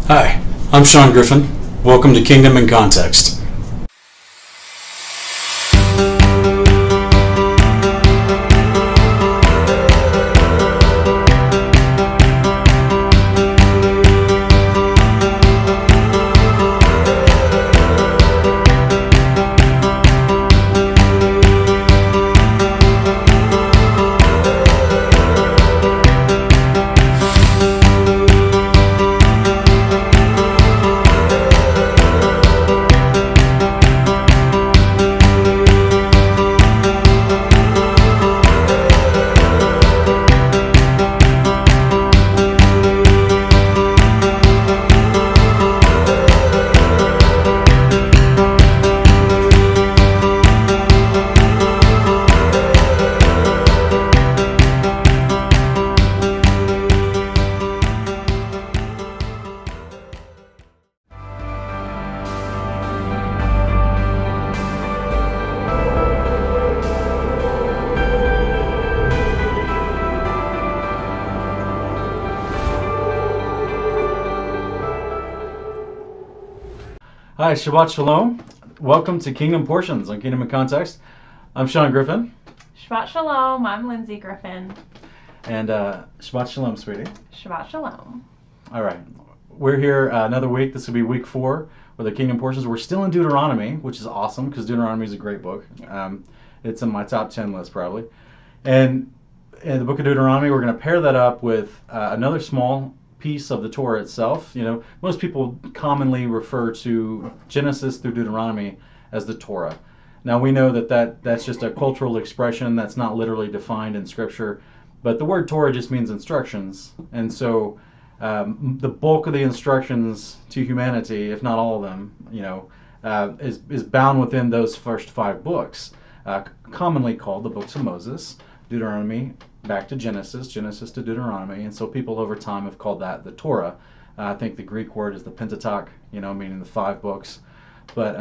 Hi, I'm Sean Griffin. Welcome to Kingdom in Context. Hi, Shabbat Shalom. Welcome to Kingdom Portions on Kingdom in Context. I'm Sean Griffin. Shabbat Shalom, I'm Lindsay Griffin. And Shabbat Shalom, sweetie. Shabbat Shalom. All right. We're here another week. This will be week 4 with the Kingdom Portions. We're still in Deuteronomy, which is awesome because Deuteronomy is a great book. It's in my top 10 list probably. And in the book of Deuteronomy, we're going to pair that up with another small piece of the Torah itself. You know, most people commonly refer to Genesis through Deuteronomy as the Torah. Now we know that's just a cultural expression that's not literally defined in Scripture, but the word Torah just means instructions, and so the bulk of the instructions to humanity, if not all of them, is bound within those first 5 books, commonly called the books of Moses, Deuteronomy back to Genesis, Genesis to Deuteronomy, and so people over time have called that the Torah. I think the Greek word is the Pentateuch, meaning the 5 books. But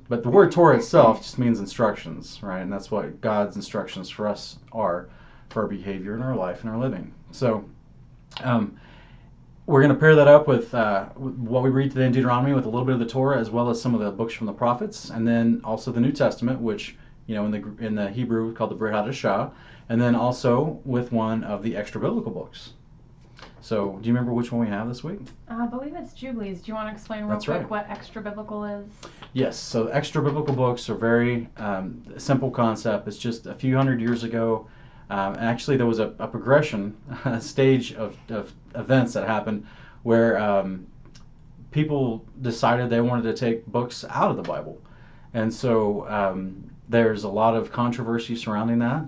the word Torah itself just means instructions, right? And that's what God's instructions for us are, for our behavior in our life and our living. So we're going to pair that up with what we read today in Deuteronomy with a little bit of the Torah, as well as some of the books from the prophets, and then also the New Testament, which in the Hebrew called the Brit, and then also with one of the extra biblical books. So, do you remember which one we have this week? I believe it's Jubilees. Do you want to explain real quick what extra biblical is? Yes. So, extra biblical books are very simple concept. It's just a few hundred years ago. Actually, there was a progression, a stage of events that happened where people decided they wanted to take books out of the Bible, and so there's a lot of controversy surrounding that.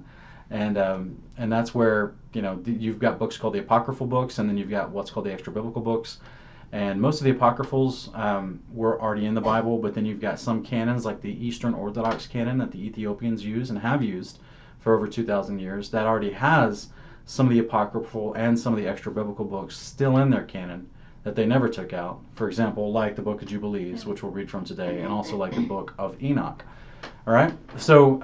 And that's where you've got books called the apocryphal books, and then you've got what's called the extra biblical books. And most of the apocryphals were already in the Bible, but then you've got some canons like the Eastern Orthodox canon that the Ethiopians use and have used for over 2,000 years that already has some of the apocryphal and some of the extra biblical books still in their canon that they never took out. For example, like the book of Jubilees, which we'll read from today, and also like the book of Enoch. All right, so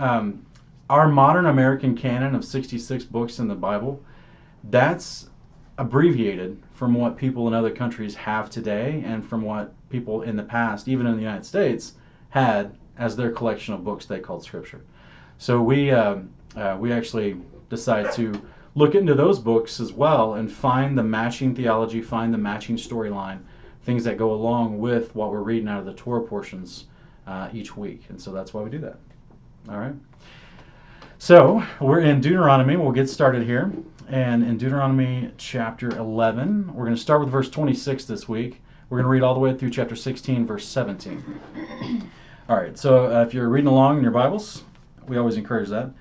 our modern American canon of 66 books in the Bible, that's abbreviated from what people in other countries have today and from what people in the past, even in the United States, had as their collection of books they called Scripture. So we actually decided to look into those books as well and find the matching theology, find the matching storyline, things that go along with what we're reading out of the Torah portions each week. And so that's why we do that. All right. So we're in Deuteronomy. We'll get started here. And in Deuteronomy chapter 11, we're going to start with verse 26 this week. We're going to read all the way through chapter 16, verse 17. All right, so if you're reading along in your Bibles, we always encourage that.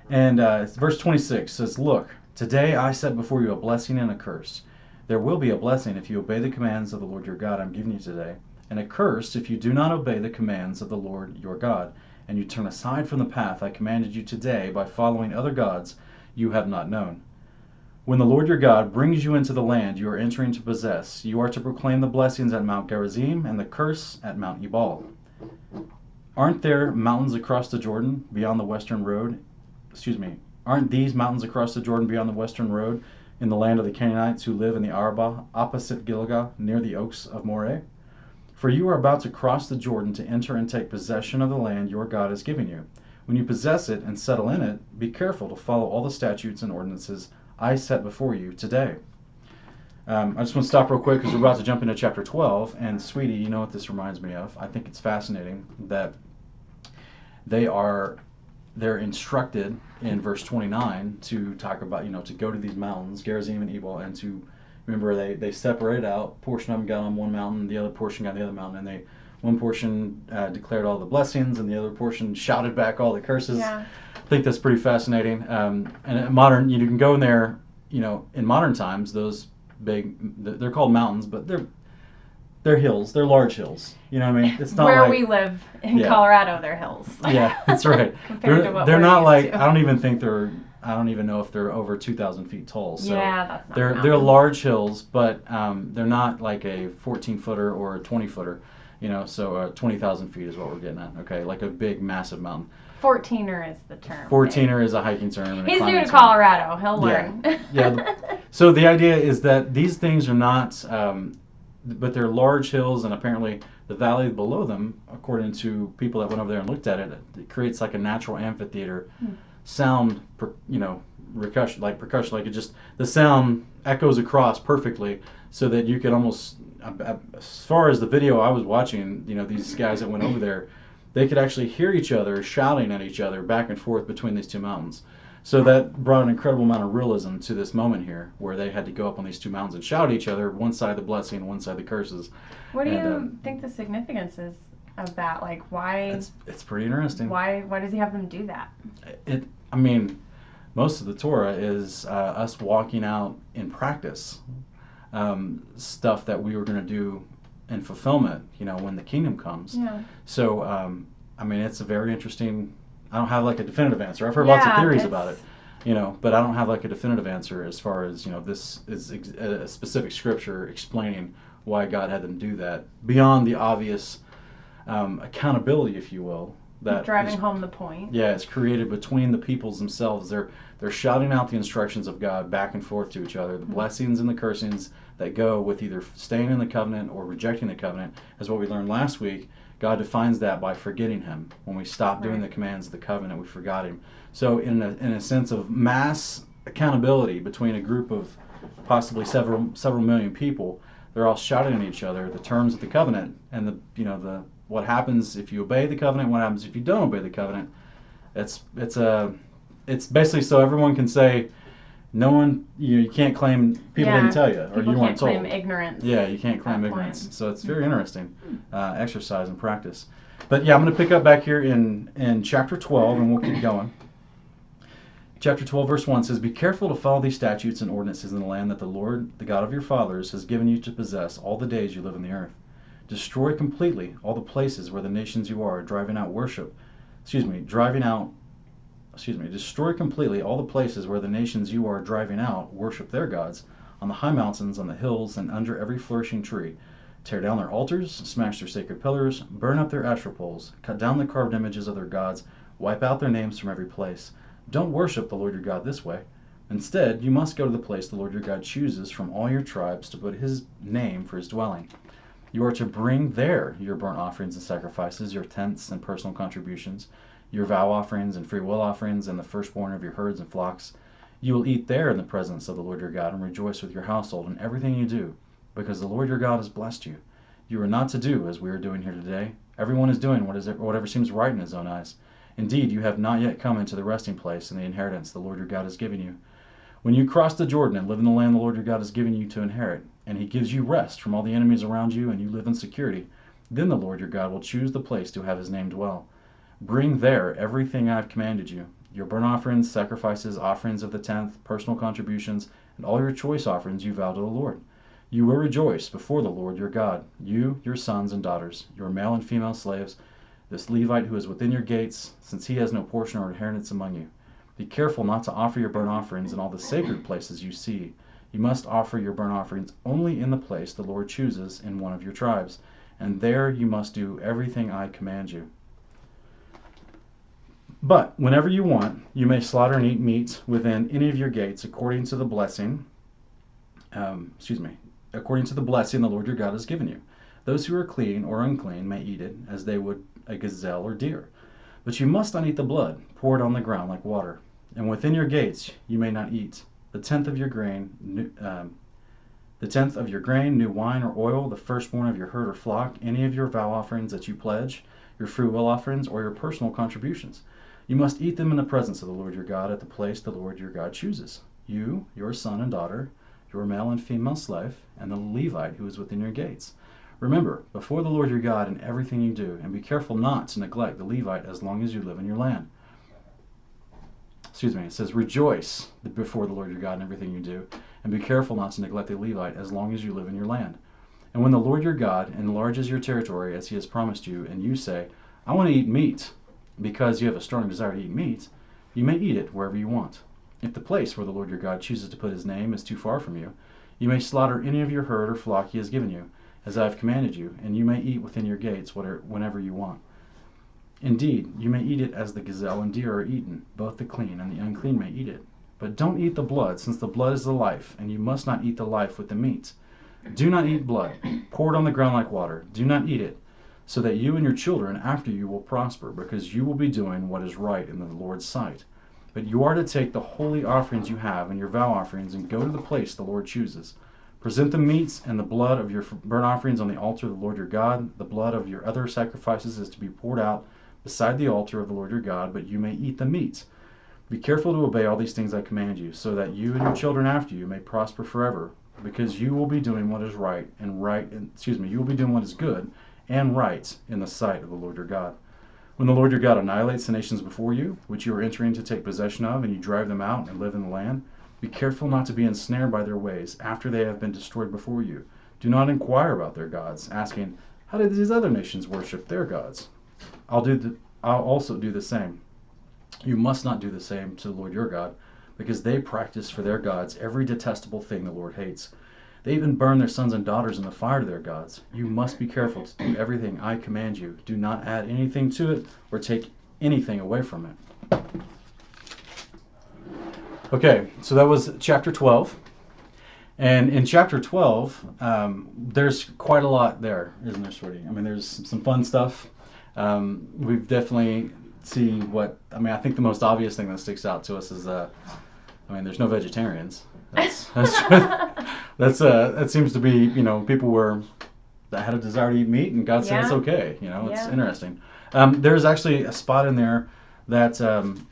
And verse 26 says, "Look, today I set before you a blessing and a curse. There will be a blessing if you obey the commands of the Lord your God I'm giving you today, and a curse if you do not obey the commands of the Lord your God, and you turn aside from the path I commanded you today by following other gods you have not known. When the Lord your God brings you into the land you are entering to possess, you are to proclaim the blessings at Mount Gerizim and the curse at Mount Ebal. Aren't there mountains across the Jordan beyond the western road? Aren't these mountains across the Jordan beyond the western road in the land of the Canaanites who live in the Arabah, opposite Gilgal, near the oaks of Moreh? For you are about to cross the Jordan to enter and take possession of the land your God is giving you. When you possess it and settle in it, be careful to follow all the statutes and ordinances I set before you today. I just want to stop real quick because we're about to jump into chapter 12. And sweetie, you know what this reminds me of? I think it's fascinating that they're instructed in verse 29 to talk about, to go to these mountains, Gerizim and Ebal, and to remember they separated out. A portion of them got on one mountain, the other portion got on the other mountain, and one portion declared all the blessings, and the other portion shouted back all the curses. Yeah. I think that's pretty fascinating. And in modern, you can go in there, in modern times, those they're called mountains, but they're hills. They're large hills. You know what I mean? It's not where like, we live in Colorado, they're hills. Yeah, that's right. they're not like, I don't even know if they're over 2,000 feet tall. So yeah, that's not they're large hills, but they're not like a 14-footer or a 20-footer. So 20,000 feet is what we're getting at. Okay, like a big, massive mountain. 14er is the term. 14er is a hiking term. And he's new to Colorado. He'll learn. Yeah. So the idea is that these things are not, but they're large hills, and apparently the valley below them, according to people that went over there and looked at it, it creates like a natural amphitheater sound, percussion, like the sound echoes across perfectly, so that you could almost, as far as the video I was watching, these guys that went over there, they could actually hear each other shouting at each other back and forth between these two mountains. So that brought an incredible amount of realism to this moment here, where they had to go up on these two mountains and shout at each other, one side the blessing, one side the curses. What do you think the significance is of that? Like, why? It's pretty interesting. Why does he have them do that? Most of the Torah is us walking out in practice stuff that we were going to do in fulfillment, when the kingdom comes. Yeah. So, it's a very interesting. I don't have like a definitive answer. I've heard lots of theories about it, but I don't have like a definitive answer as far as, this is a specific scripture explaining why God had them do that, beyond the obvious accountability, if you will. That driving home the point. Yeah, it's created between the peoples themselves. They're shouting out the instructions of God back and forth to each other. The blessings and the cursings that go with either staying in the covenant or rejecting the covenant, as what we learned last week. God defines that by forgetting him. When we stop doing the commands of the covenant, we forgot him. So in a sense of mass accountability between a group of possibly several million people, they're all shouting at each other the terms of the covenant, and the what happens if you obey the covenant, what happens if you don't obey the covenant. It's basically so everyone can say, no one, you can't claim people didn't tell you, or you weren't told. People can't claim ignorance. Yeah, you can't claim ignorance. So it's very interesting exercise and practice. But yeah, I'm going to pick up back here in chapter 12, and we'll keep going. Chapter 12, verse 1 says, "Be careful to follow these statutes and ordinances in the land that the Lord, the God of your fathers, has given you to possess all the days you live on the earth. Destroy completely all the places where the nations you are driving out destroy completely all the places where the nations you are driving out worship their gods, on the high mountains, on the hills, and under every flourishing tree. Tear down their altars, smash their sacred pillars, burn up their Asherah poles, cut down the carved images of their gods, wipe out their names from every place. Don't worship the Lord your God this way. Instead, you must go to the place the Lord your God chooses from all your tribes to put his name for his dwelling. You are to bring there your burnt offerings and sacrifices, your tenths and personal contributions, your vow offerings and free will offerings, and the firstborn of your herds and flocks. You will eat there in the presence of the Lord your God and rejoice with your household in everything you do, because the Lord your God has blessed you. You are not to do as we are doing here today. Everyone is doing whatever seems right in his own eyes. Indeed, you have not yet come into the resting place and the inheritance the Lord your God has given you. When you cross the Jordan and live in the land the Lord your God has given you to inherit, and he gives you rest from all the enemies around you, and you live in security, then the Lord your God will choose the place to have his name dwell. Bring there everything I have commanded you, your burnt offerings, sacrifices, offerings of the tenth, personal contributions, and all your choice offerings you vow to the Lord. You will rejoice before the Lord your God, you, your sons and daughters, your male and female slaves, this Levite who is within your gates, since he has no portion or inheritance among you. Be careful not to offer your burnt offerings in all the sacred places you see. You must offer your burnt offerings only in the place the Lord chooses in one of your tribes, and there you must do everything I command you. But whenever you want, you may slaughter and eat meat within any of your gates according to the blessing according to the blessing the Lord your God has given you. Those who are clean or unclean may eat it as they would a gazelle or deer. But you must not eat the blood, poured on the ground like water. And within your gates you may not eat the tenth of your grain, new wine or oil, the firstborn of your herd or flock, any of your vow offerings that you pledge, your free will offerings, or your personal contributions. You must eat them in the presence of the Lord your God at the place the Lord your God chooses. You, your son and daughter, your male and female slave, and the Levite who is within your gates. Remember, before the Lord your God in everything you do, and be careful not to neglect the Levite as long as you live in your land. It says, rejoice before the Lord your God in everything you do, and be careful not to neglect the Levite as long as you live in your land. And when the Lord your God enlarges your territory as he has promised you, and you say, I want to eat meat, because you have a strong desire to eat meat, you may eat it wherever you want. If the place where the Lord your God chooses to put his name is too far from you, you may slaughter any of your herd or flock he has given you, as I have commanded you, and you may eat within your gates whenever you want. Indeed, you may eat it as the gazelle and deer are eaten. Both the clean and the unclean may eat it. But don't eat the blood, since the blood is the life, and you must not eat the life with the meat. Do not eat blood, poured on the ground like water. Do not eat it, so that you and your children after you will prosper, because you will be doing what is right in the Lord's sight. But you are to take the holy offerings you have and your vow offerings and go to the place the Lord chooses. Present the meats and the blood of your burnt offerings on the altar of the Lord your God. The blood of your other sacrifices is to be poured out beside the altar of the Lord your God, but you may eat the meat. Be careful to obey all these things I command you, so that you and your children after you may prosper forever, because you will be doing what is you will be doing what is good and right in the sight of the Lord your God. When the Lord your God annihilates the nations before you, which you are entering to take possession of, and you drive them out and live in the land, be careful not to be ensnared by their ways after they have been destroyed before you. Do not inquire about their gods, asking, how did these other nations worship their gods? I'll also do the same. You must not do the same to the Lord your God, because they practice for their gods every detestable thing the Lord hates. They even burn their sons and daughters in the fire to their gods. You must be careful to do everything I command you. Do not add anything to it or take anything away from it. Okay, so that was chapter 12. And in chapter 12, there's quite a lot there, isn't there, Sweetie? I mean, there's some fun stuff. We've definitely seen I think the most obvious thing that sticks out to us is, there's no vegetarians. That seems to be, people that had a desire to eat meat, and God said it's okay. It's interesting. There's actually a spot in there that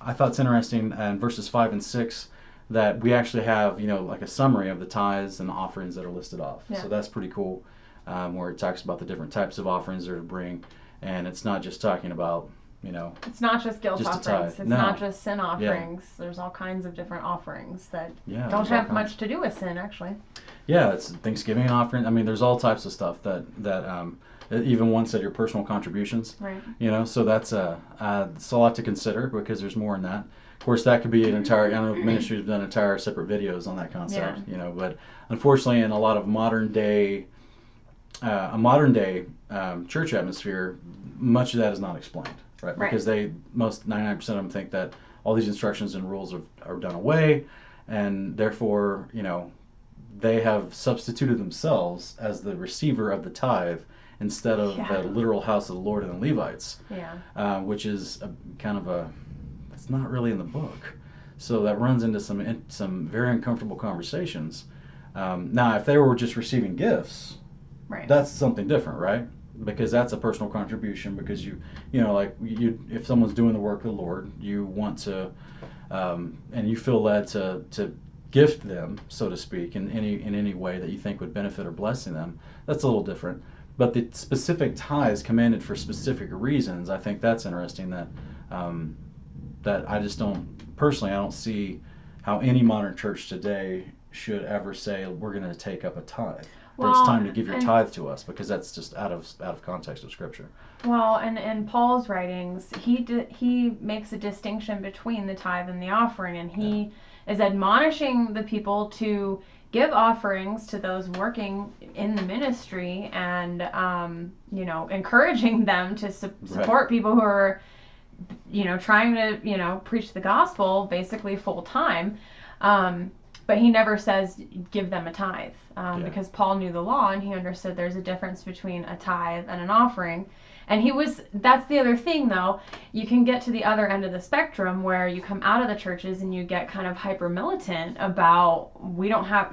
I thought it's interesting in verses 5 and 6 that we actually have, like a summary of the tithes and the offerings that are listed off. Yeah. So that's pretty cool, where it talks about the different types of offerings they're to bring, and it's not just talking about, it's not just guilt offerings. It's no. not just sin offerings. Yeah. There's all kinds of different offerings that don't have much to do with sin, actually. Yeah, it's Thanksgiving offering. I mean, there's all types of stuff that even one said your personal contributions. Right. So that's it's a lot to consider, because there's more in that. Of course, that could be an entire. I don't know if ministry's done entire separate videos on that concept. Yeah. But unfortunately, in a lot of modern day church atmosphere, much of that is not explained. Right, because 99% of them think that all these instructions and rules are done away, and therefore, they have substituted themselves as the receiver of the tithe instead of the literal house of the Lord and the Levites. Yeah. Which is it's not really in the book, so that runs into some very uncomfortable conversations. Now, if they were just receiving gifts, that's something different, right? Because that's a personal contribution, because if someone's doing the work of the Lord, you want to, and you feel led to gift them, so to speak, in any way that you think would benefit or blessing them. That's a little different. But the specific tithes commanded for specific reasons, I think that's interesting. That I just I don't see how any modern church today should ever say we're going to take up a tithe. Well, it's time to give your tithe to us, because that's just out of context of Scripture. Well, and in Paul's writings, he makes a distinction between the tithe and the offering, and he is admonishing the people to give offerings to those working in the ministry, and encouraging them to support people who are trying to preach the gospel basically full time. But he never says give them a tithe, Yeah. because Paul knew the law and he understood there's a difference between a tithe and an offering. And that's the other thing though, you can get to the other end of the spectrum where you come out of the churches and you get kind of hyper militant about we don't have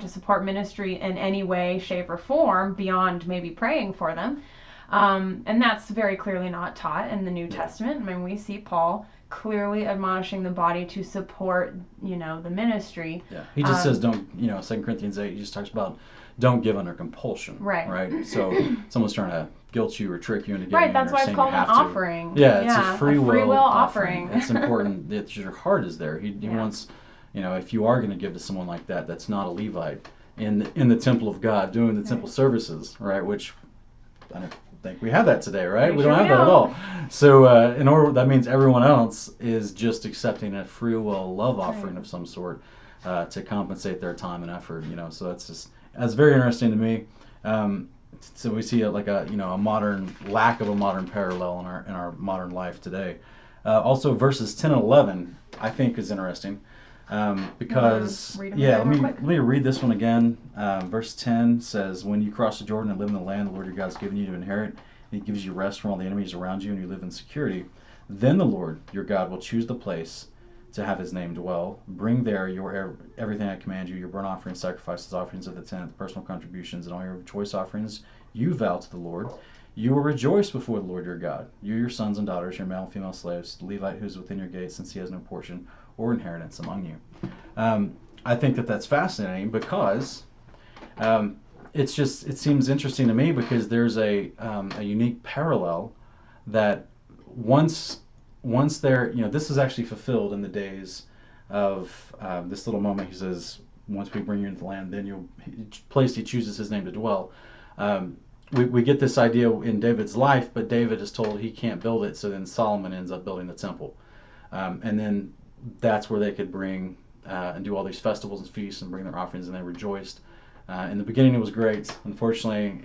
to support ministry in any way, shape, or form beyond maybe praying for them. And that's very clearly not taught in the New Testament. I mean, we see Paul clearly admonishing the body to support, the ministry. Yeah, he just says don't, 2 Corinthians 8, he just talks about don't give under compulsion. Right. So someone's trying to guilt you or trick you into giving. Right, that's why it's called an offering. Yeah, it's a free will offering. It's important that your heart is there. He wants, if you are going to give to someone like that, that's not a Levite in the temple of God doing the temple services, right? Which I don't think we have that today, right? We don't have that at all. So that means everyone else is just accepting a free will love offering of some sort to compensate their time and effort. So that's very interesting to me. So we see a modern lack of a modern parallel in our modern life today. Also, verses 10 and 11 I think is interesting because let me read this one again. Verse 10 says, "When you cross the Jordan and live in the land the Lord your God has given you to inherit, He gives you rest from all the enemies around you, and you live in security. Then the Lord your God will choose the place to have His name dwell. Bring there everything I command you, your burnt offerings, sacrifices, offerings of the tenth, personal contributions, and all your choice offerings you vow to the Lord. You will rejoice before the Lord your God, you, your sons and daughters, your male and female slaves, the Levite who is within your gates, since he has no portion or inheritance among you." I think that's fascinating because it seems interesting to me because there's a unique parallel that once there, this is actually fulfilled in the days of this little moment. He says, once we bring you into the land, then place He chooses His name to dwell. We get this idea in David's life, but David is told he can't build it, so then Solomon ends up building the temple. And then that's where they could bring and do all these festivals and feasts and bring their offerings, and they rejoiced. In the beginning it was great. Unfortunately,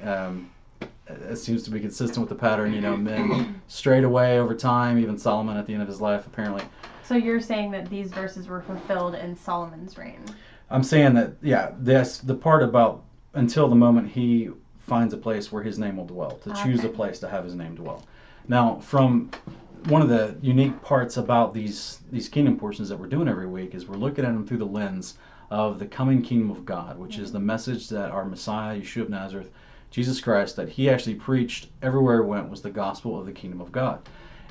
it seems to be consistent with the pattern. Men strayed away over time, even Solomon at the end of his life, apparently. So you're saying that these verses were fulfilled in Solomon's reign? I'm saying that, the part about until the moment he finds a place where His name will dwell, to choose a place to have His name dwell. Now, from one of the unique parts about these kingdom portions that we're doing every week is we're looking at them through the lens of the coming kingdom of God, which is the message that our Messiah, Yeshua of Nazareth, Jesus Christ, that He actually preached everywhere He went, was the gospel of the kingdom of God.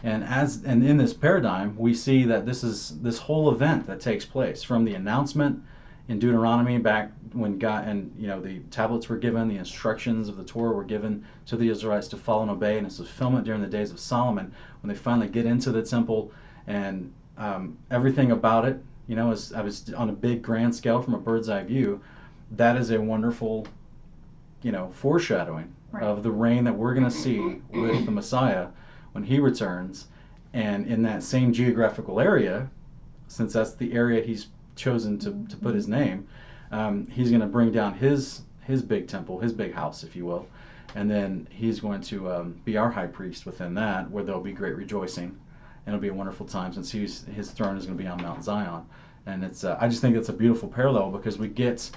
And in this paradigm, we see that this whole event that takes place from the announcement in Deuteronomy back when God and the tablets were given, the instructions of the Torah were given to the Israelites to follow and obey, and its fulfillment during the days of Solomon when they finally get into the temple and everything about it. As I was on a big grand scale from a bird's eye view, that is a wonderful foreshadowing of the reign that we're going to see with the Messiah when He returns. And in that same geographical area, since that's the area He's chosen to put His name, He's going to bring down his big temple, His big house, if you will, and then He's going to be our high priest within that, where there'll be great rejoicing, and it'll be a wonderful time since His throne is going to be on Mount Zion. And it's I just think it's a beautiful parallel because we get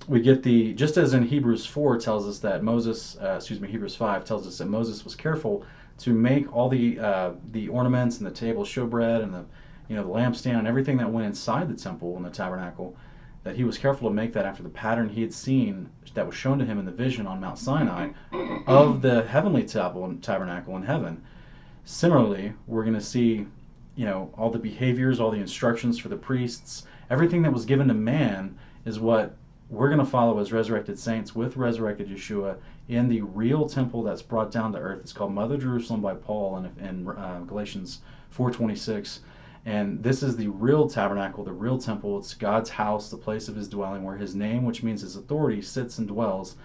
the, just as in Hebrews 4 tells us that Hebrews 5 tells us that Moses was careful to make all the ornaments and the table showbread and the lampstand and everything that went inside the temple and the tabernacle, that he was careful to make that after the pattern he had seen that was shown to him in the vision on Mount Sinai of the heavenly tabernacle in heaven. Similarly, we're going to see, all the behaviors, all the instructions for the priests, everything that was given to man is what we're going to follow as resurrected saints with resurrected Yeshua in the real temple that's brought down to earth. It's called Mother Jerusalem by Paul in Galatians 4:26. And this is the real tabernacle, the real temple. It's God's house, the place of His dwelling, where His name, which means His authority, sits and dwells.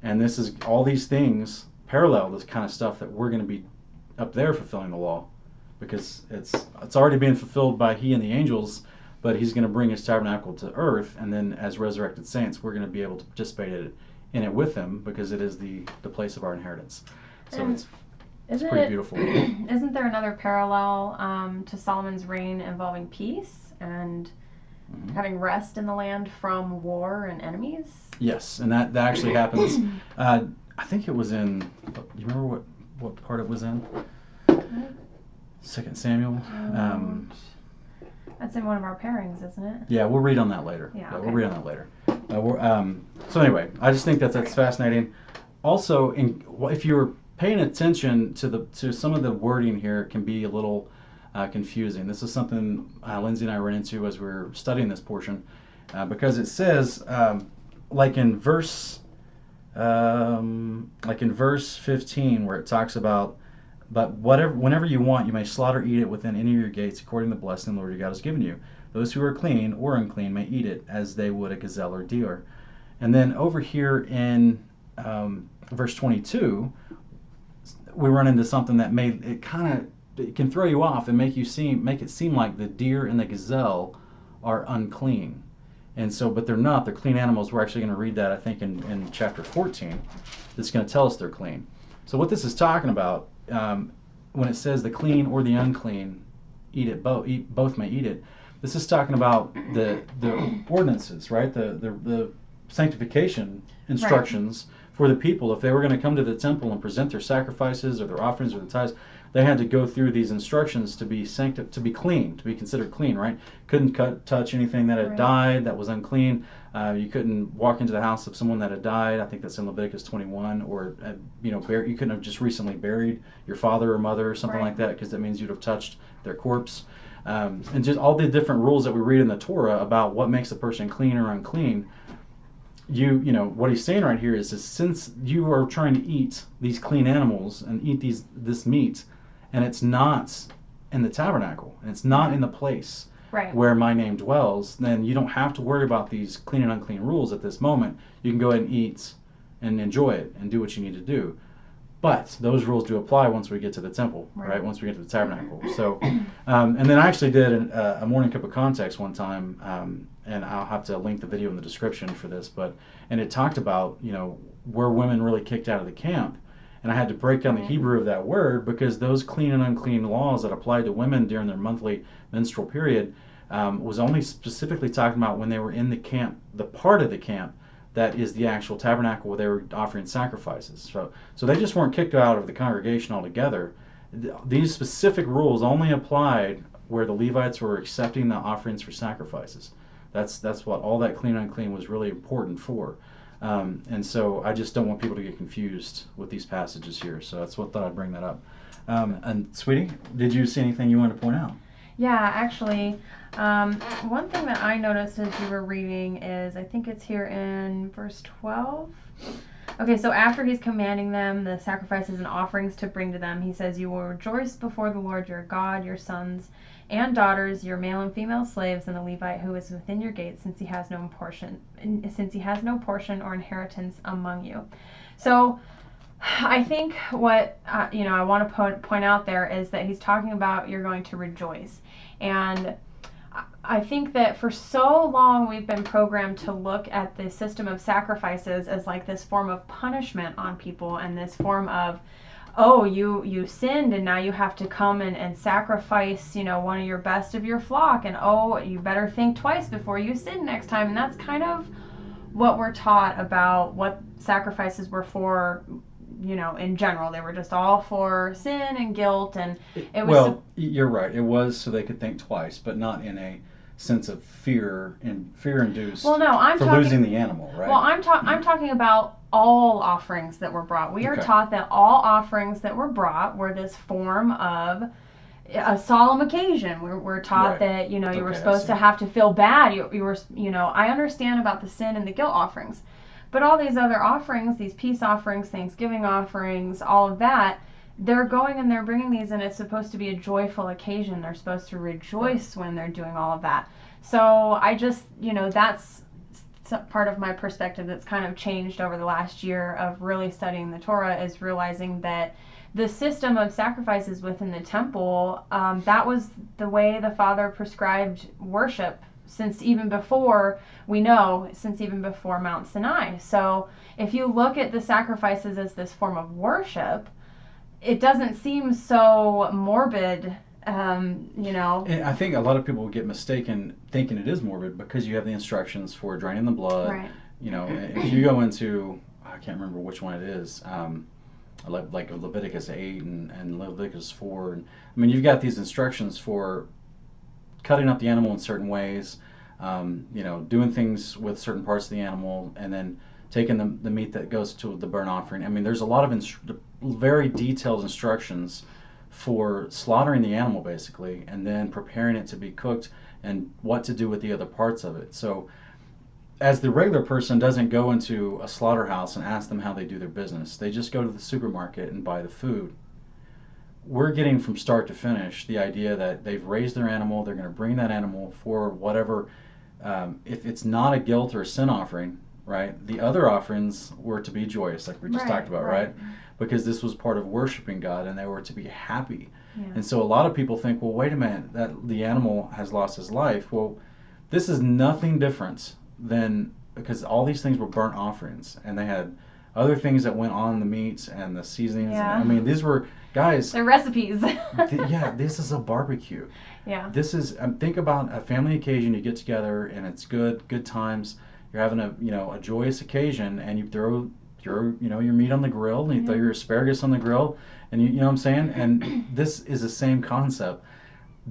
And this is all these things parallel this kind of stuff that we're going to be up there fulfilling the law, because it's already being fulfilled by He and the angels, but He's going to bring His tabernacle to earth, and then as resurrected saints, we're going to be able to participate in it with Him, because it is the place of our inheritance. So it's pretty beautiful. Isn't there another parallel to Solomon's reign involving peace and having rest in the land from war and enemies. Yes, and that actually happens. I think it was in. You remember what part it was in? 2 Samuel. That's in one of our pairings, isn't it? Yeah, we'll read on that later. Yeah, okay. We'll read on that later. So anyway, I just think that's fascinating. Also, if you're paying attention to some of the wording here, it can be a little confusing. This is something Lindsay and I ran into as we were studying this portion, because it says, like in verse 15, where it talks about, but whenever you want, you may slaughter, eat it within any of your gates, according to the blessing the Lord your God has given you. Those who are clean or unclean may eat it, as they would a gazelle or deer. And then over here in verse 22, we run into something that it can throw you off and make it seem like the deer and the gazelle are unclean. And so, but they're not. They're clean animals. We're actually going to read that, I think, in chapter 14. That's going to tell us they're clean. So what this is talking about, when it says the clean or the unclean both may eat it, this is talking about the ordinances, right? The sanctification instructions for the people. If they were going to come to the temple and present their sacrifices or their offerings or the tithes, they had to go through these instructions to be to be clean, to be considered clean, right? Couldn't touch anything that had died, that was unclean. You couldn't walk into the house of someone that had died. I think that's in Leviticus 21. Or you couldn't have just recently buried your father or mother or something like that, because that means you'd have touched their corpse. And just all the different rules that we read in the Torah about what makes a person clean or unclean. What he's saying right here is since you are trying to eat these clean animals and eat this meat, and it's not in the tabernacle, and it's not in the place where my name dwells, then you don't have to worry about these clean and unclean rules at this moment. You can go ahead and eat and enjoy it and do what you need to do. But those rules do apply once we get to the temple, right? Once we get to the tabernacle. So, and then I actually did a morning cup of context one time, and I'll have to link the video in the description for this. And it talked about where women really kicked out of the camp, and I had to break down the Hebrew of that word, because those clean and unclean laws that applied to women during their monthly menstrual period was only specifically talking about when they were in the camp, the part of the camp that is the actual tabernacle where they were offering sacrifices. So they just weren't kicked out of the congregation altogether. These specific rules only applied where the Levites were accepting the offerings for sacrifices. That's what all that clean and unclean was really important for. And so I just don't want people to get confused with these passages here. So that's what I thought I'd bring that up. And sweetie, did you see anything you wanted to point out? Yeah, actually, one thing that I noticed as you were reading is, I think it's here in verse 12. Okay, so after he's commanding them the sacrifices and offerings to bring to them, he says, "You will rejoice before the Lord your God, your sons and daughters, your male and female slaves, and the Levite who is within your gates, since he has no portion or inheritance among you." So I think what I want to point out there is that he's talking about you're going to rejoice. And I think that for so long we've been programmed to look at the system of sacrifices as like this form of punishment on people, and this form of, oh, you sinned and now you have to come and sacrifice, one of your best of your flock, and oh, you better think twice before you sin next time. And that's kind of what we're taught about what sacrifices were for. In general, they were just all for sin and guilt, and it was. Well, you're right. It was so they could think twice, but not in a sense of fear-induced. Well, no, I'm for talking, losing the animal, right? Well, I'm talking about all offerings that were brought. We are taught that all offerings that were brought were this form of a solemn occasion. We're taught that you were supposed to have to feel bad. You were I understand about the sin and the guilt offerings. But all these other offerings, these peace offerings, Thanksgiving offerings, all of that, they're going and they're bringing these, and it's supposed to be a joyful occasion. They're supposed to rejoice when they're doing all of that. So I just, that's part of my perspective that's kind of changed over the last year of really studying the Torah, is realizing that the system of sacrifices within the temple, that was the way the Father prescribed worship since even before Mount Sinai. So if you look at the sacrifices as this form of worship, it doesn't seem so morbid You know. And I think a lot of people get mistaken thinking it is morbid because you have the instructions for draining the blood. Right. You know, if you go into, I can't remember which one it is, like Leviticus 8 and Leviticus 4. And, I mean, you've got these instructions for cutting up the animal in certain ways, you know, doing things with certain parts of the animal, and then taking the meat that goes to the burnt offering. I mean, there's a lot of very detailed instructions for slaughtering the animal, basically, and then preparing it to be cooked and what to do with the other parts of it. So as the regular person doesn't go into a slaughterhouse and ask them how they do their business, they just go to the supermarket and buy the food. We're getting from start to finish the idea that they've raised their animal, they're going to bring that animal for whatever, if it's not a guilt or a sin offering, right? The other offerings were to be joyous, like we just talked about, right? Because this was part of worshiping God, and they were to be happy. Yeah. And so a lot of people think, well, wait a minute, that the animal has lost his life. Well, this is nothing different than, because all these things were burnt offerings, and they had other things that went on the meats and the seasonings. Yeah. I mean, these were, guys. They're recipes. Yeah, this is a barbecue. Yeah. This is, think about a family occasion. You get together and it's good times. You're having a joyous occasion, and you throw your meat on the grill, and you throw your asparagus on the grill, and you know what I'm saying? And this is the same concept.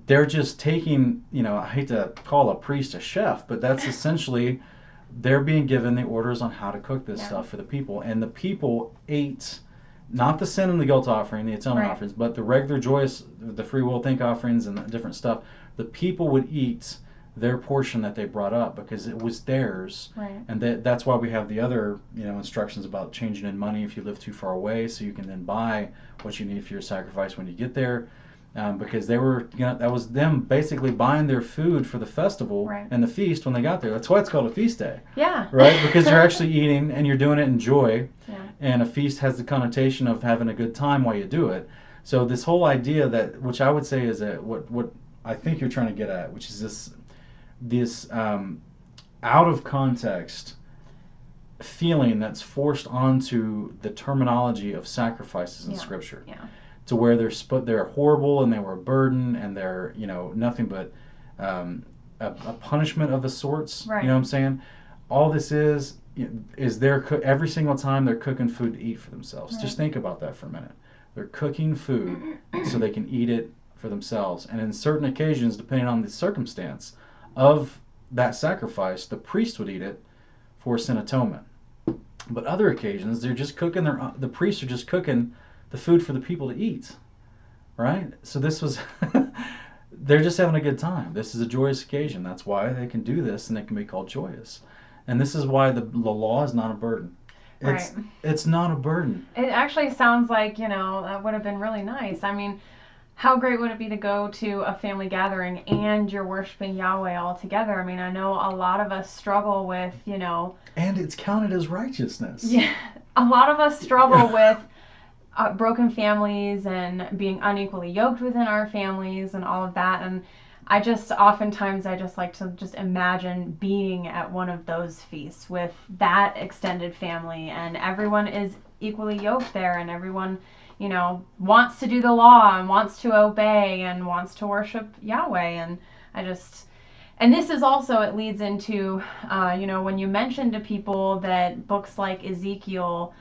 They're just taking, I hate to call a priest a chef, but that's essentially, they're being given the orders on how to cook this stuff for the people. And the people ate not the sin and the guilt offering, the atonement offerings, but the regular joyous, the free will think offerings and the different stuff. The people would eat their portion that they brought up because it was theirs. Right. And that's why we have the other, instructions about changing in money if you live too far away, so you can then buy what you need for your sacrifice when you get there. Because they were, that was them basically buying their food for the festival and the feast when they got there. That's why it's called a feast day. Yeah. Right? Because you're actually eating and you're doing it in joy. Yeah. And a feast has the connotation of having a good time while you do it. So this whole idea that, which I would say is what I think you're trying to get at, which is this out of context feeling that's forced onto the terminology of sacrifices in Scripture. Yeah. To where they're horrible and they were a burden and they're nothing but a punishment of the sorts. Right. You know what I'm saying? All this is every single time they're cooking food to eat for themselves. Right. Just think about that for a minute. They're cooking food so they can eat it for themselves. And in certain occasions, depending on the circumstance of that sacrifice, the priest would eat it for sin atonement. But other occasions, they're just cooking the priests are just cooking the food for the people to eat, right? So this was, they're just having a good time. This is a joyous occasion. That's why they can do this, and it can be called joyous. And this is why the law is not a burden. It's not a burden. It actually sounds like, that would have been really nice. I mean, how great would it be to go to a family gathering and you're worshiping Yahweh all together? I mean, I know a lot of us struggle with, And it's counted as righteousness. Yeah. A lot of us struggle with broken families and being unequally yoked within our families and all of that. And oftentimes I just like to just imagine being at one of those feasts with that extended family, and everyone is equally yoked there, and everyone, wants to do the law and wants to obey and wants to worship Yahweh. And this is also, it leads into, when you mention to people that books like Ezekiel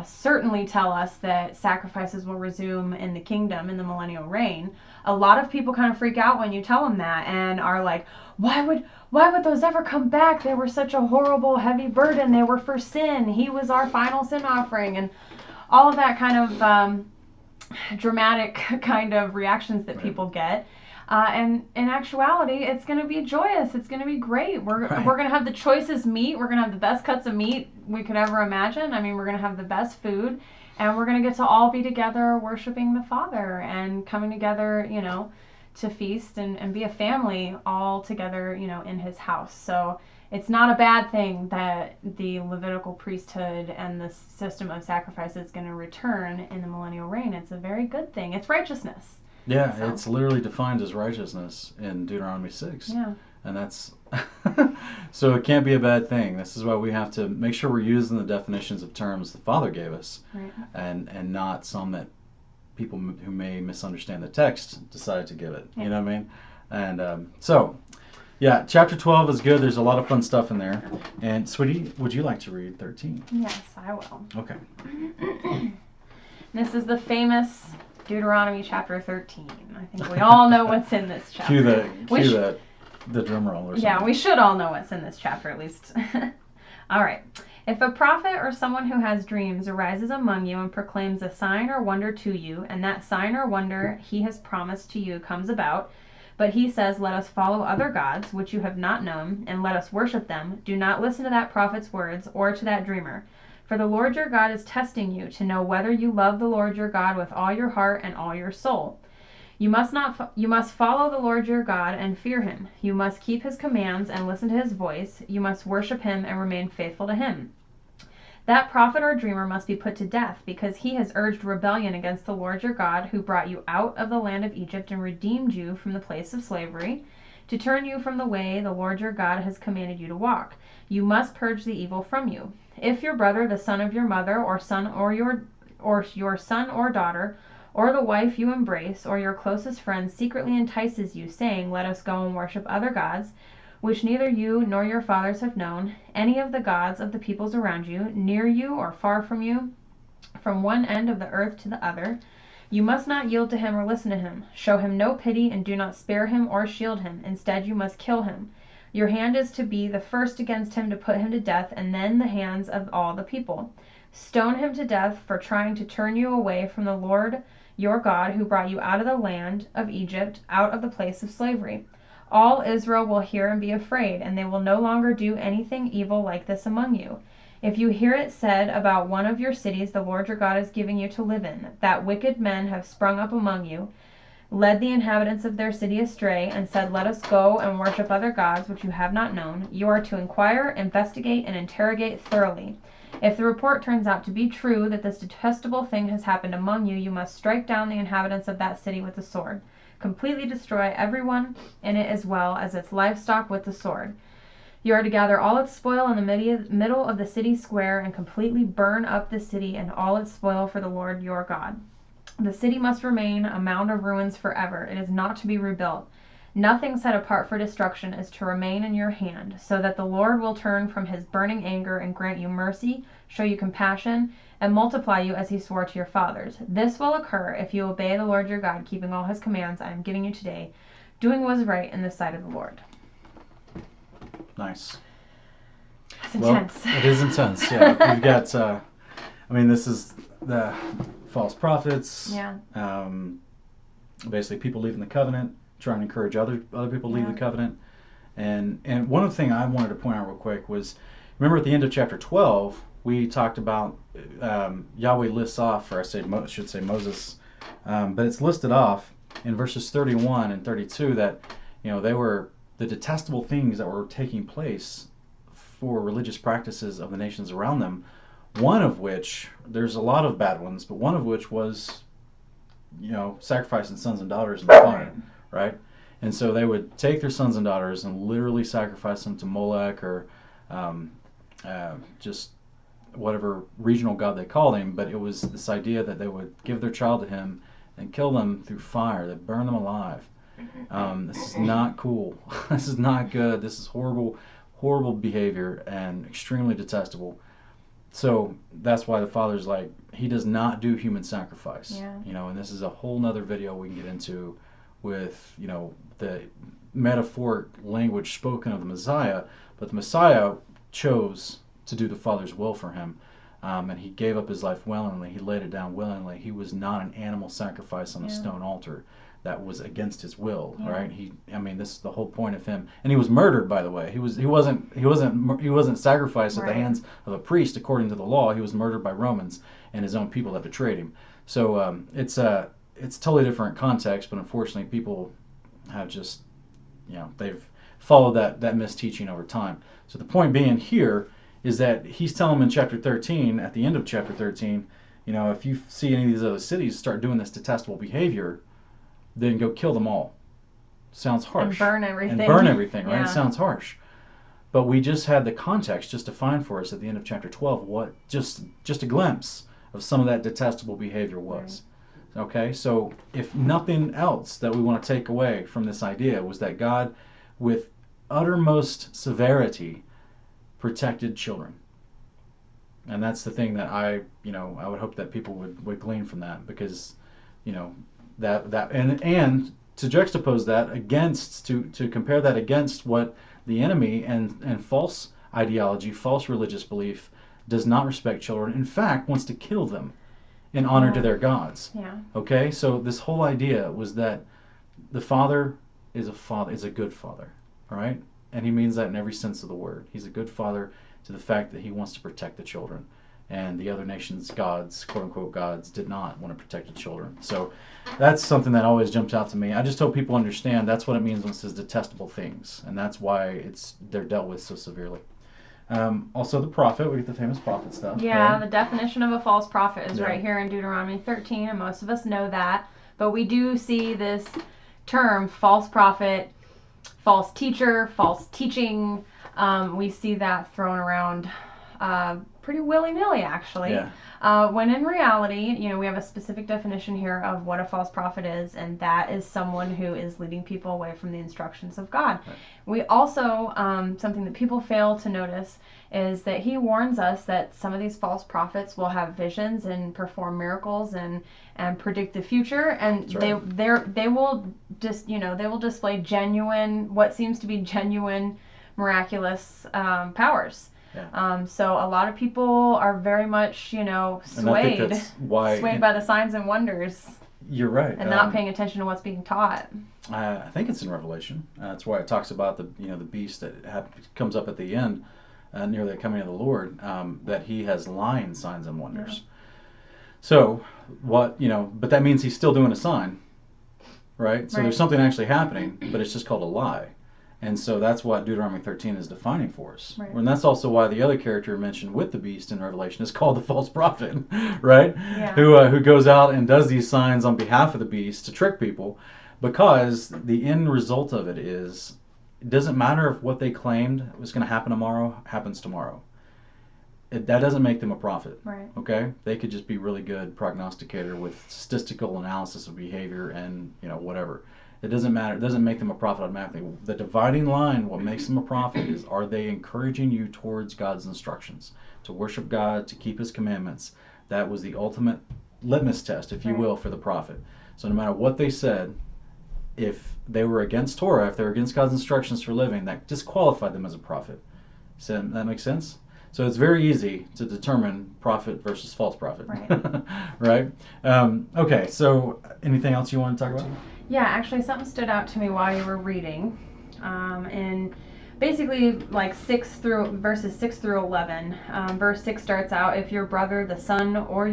certainly tell us that sacrifices will resume in the kingdom in the millennial reign, a lot of people kind of freak out when you tell them that and are like, why would those ever come back? They were such a horrible, heavy burden. They were for sin. He was our final sin offering, and all of that kind of dramatic kind of reactions that people get. And in actuality, it's going to be joyous. It's going to be great. We're going to have the choicest meat. We're going to have the best cuts of meat we could ever imagine. I mean, we're going to have the best food, and we're going to get to all be together worshiping the Father and coming together, to feast and be a family all together, in His house. So it's not a bad thing that the Levitical priesthood and the system of sacrifice is going to return in the millennial reign. It's a very good thing. It's righteousness. Yeah, so. It's literally defined as righteousness in Deuteronomy 6. Yeah. And that's, so it can't be a bad thing. This is why we have to make sure we're using the definitions of terms the Father gave us, right. and not some that people who may misunderstand the text decided to give it. Yeah. You know what I mean? And so, yeah, chapter 12 is good. There's a lot of fun stuff in there. And sweetie, would you like to read 13? Yes, I will. Okay. This is the famous Deuteronomy chapter 13. I think we all know what's in this chapter. Cue the drum roll or something. Yeah, we should all know what's in this chapter at least. All right. If a prophet or someone who has dreams arises among you and proclaims a sign or wonder to you, and that sign or wonder he has promised to you comes about, but he says, let us follow other gods, which you have not known, and let us worship them, do not listen to that prophet's words or to that dreamer. For the Lord your God is testing you to know whether you love the Lord your God with all your heart and all your soul. You must follow the Lord your God and fear him. You must keep his commands and listen to his voice. You must worship him and remain faithful to him. That prophet or dreamer must be put to death, because he has urged rebellion against the Lord your God, who brought you out of the land of Egypt and redeemed you from the place of slavery, to turn you from the way the Lord your God has commanded you to walk. You must purge the evil from you. If your brother, the son of your mother, or son or your son or daughter, or the wife you embrace, or your closest friend secretly entices you, saying, let us go and worship other gods, which neither you nor your fathers have known, any of the gods of the peoples around you, near you or far from you, from one end of the earth to the other, you must not yield to him or listen to him. Show him no pity and do not spare him or shield him. Instead, you must kill him. Your hand is to be the first against him to put him to death, and then the hands of all the people. Stone him to death for trying to turn you away from the Lord your God, who brought you out of the land of Egypt, out of the place of slavery. All Israel will hear and be afraid, and they will no longer do anything evil like this among you. If you hear it said about one of your cities the Lord your God is giving you to live in, that wicked men have sprung up among you, led the inhabitants of their city astray, and said, let us go and worship other gods which you have not known, you are to inquire, investigate, and interrogate thoroughly. If the report turns out to be true that this detestable thing has happened among you, you must strike down the inhabitants of that city with the sword. Completely destroy everyone in it as well as its livestock with the sword. You are to gather all its spoil in the middle of the city square and completely burn up the city and all its spoil for the Lord your God. The city must remain a mound of ruins forever. It is not to be rebuilt. Nothing set apart for destruction is to remain in your hand, so that the Lord will turn from his burning anger and grant you mercy, show you compassion, and multiply you as he swore to your fathers. This will occur if you obey the Lord your God, keeping all his commands I am giving you today, doing what is right in the sight of the Lord. Nice. That's intense. Well, it is intense, yeah. We've got, this is the false prophets. Yeah. Basically, people leaving the covenant, trying to encourage other people to leave the covenant. And one of the things I wanted to point out real quick was, remember at the end of chapter 12, we talked about Yahweh lists off, or I should say Moses, but it's listed off in verses 31 and 32 that, they were the detestable things that were taking place for religious practices of the nations around them. One of which, there's a lot of bad ones, but one of which was, sacrificing sons and daughters in the fire, right? And so they would take their sons and daughters and literally sacrifice them to Molech or just whatever regional god they called him, but it was this idea that they would give their child to him and kill them through fire, that burn them alive. This is not cool. This is not good. This is horrible, horrible behavior and extremely detestable. So that's why the Father's like, he does not do human sacrifice. Yeah. And this is a whole nother video we can get into with, the metaphoric language spoken of the Messiah, but the Messiah chose to do the Father's will for him, and he gave up his life willingly. He laid it down willingly. He was not an animal sacrifice on a stone altar that was against his will, right? This is the whole point of him. And he was murdered, by the way. He wasn't sacrificed at the hands of a priest according to the law. He was murdered by Romans and his own people that betrayed him. So it's totally different context, but unfortunately people have just, they've followed that misteaching over time. So the point being here is that he's telling them in chapter 13, at the end of chapter 13, if you see any of these other cities start doing this detestable behavior, then go kill them all. Sounds harsh. And burn everything. Right? It sounds harsh. But we just had the context just defined for us at the end of chapter 12 what just a glimpse of some of that detestable behavior was. Okay, so if nothing else that we want to take away from this idea was that God, with uttermost severity, protected children. And that's the thing that I would hope that people would glean from that, because, and to juxtapose that against, to compare that against what the enemy and false ideology, false religious belief does not respect children. In fact, wants to kill them in honor to their gods. Yeah. Okay, so this whole idea was that the Father is a good father, all right? And he means that in every sense of the word. He's a good father to the fact that he wants to protect the children. And the other nations' gods, quote unquote gods, did not want to protect the children. So that's something that always jumps out to me. I just hope people understand that's what it means when it says detestable things, and that's why they're dealt with so severely. Also, the prophet, we get the famous prophet stuff. Yeah, right? The definition of a false prophet is right here in Deuteronomy 13, and most of us know that. But we do see this term, false prophet, false teacher, false teaching. We see that thrown around pretty willy-nilly, actually. Yeah. When in reality, we have a specific definition here of what a false prophet is, and that is someone who is leading people away from the instructions of God. Right. We also, something that people fail to notice is that he warns us that some of these false prophets will have visions and perform miracles and predict the future, and they will display genuine, what seems to be genuine miraculous powers. Yeah. So a lot of people are very much, swayed by the signs and wonders. You're right. And not paying attention to what's being taught. I think it's in Revelation. That's why it talks about the beast that comes up at the end, near the coming of the Lord, that he has lying signs and wonders. Yeah. So but that means he's still doing a sign, right? So there's something actually happening, but it's just called a lie. And so that's what Deuteronomy 13 is defining for us. Right. And that's also why the other character mentioned with the beast in Revelation is called the false prophet, right? Yeah. Who goes out and does these signs on behalf of the beast to trick people, because the end result of it is, it doesn't matter if what they claimed was going to happen tomorrow happens tomorrow. That doesn't make them a prophet. Right. Okay? They could just be really good prognosticator with statistical analysis of behavior and whatever. It doesn't matter. It doesn't make them a prophet automatically. The dividing line, what makes them a prophet, is, are they encouraging you towards God's instructions, to worship God, to keep his commandments? That was the ultimate litmus test, if you will, for the prophet. So no matter what they said, if they were against Torah, if they were against God's instructions for living, that disqualified them as a prophet. So that makes sense? So it's very easy to determine prophet versus false prophet. Right. Right? Okay, so anything else you want to talk about? Yeah, actually something stood out to me while you were reading. And basically like verses 6 through 11. Verse 6 starts out, if your brother, the son of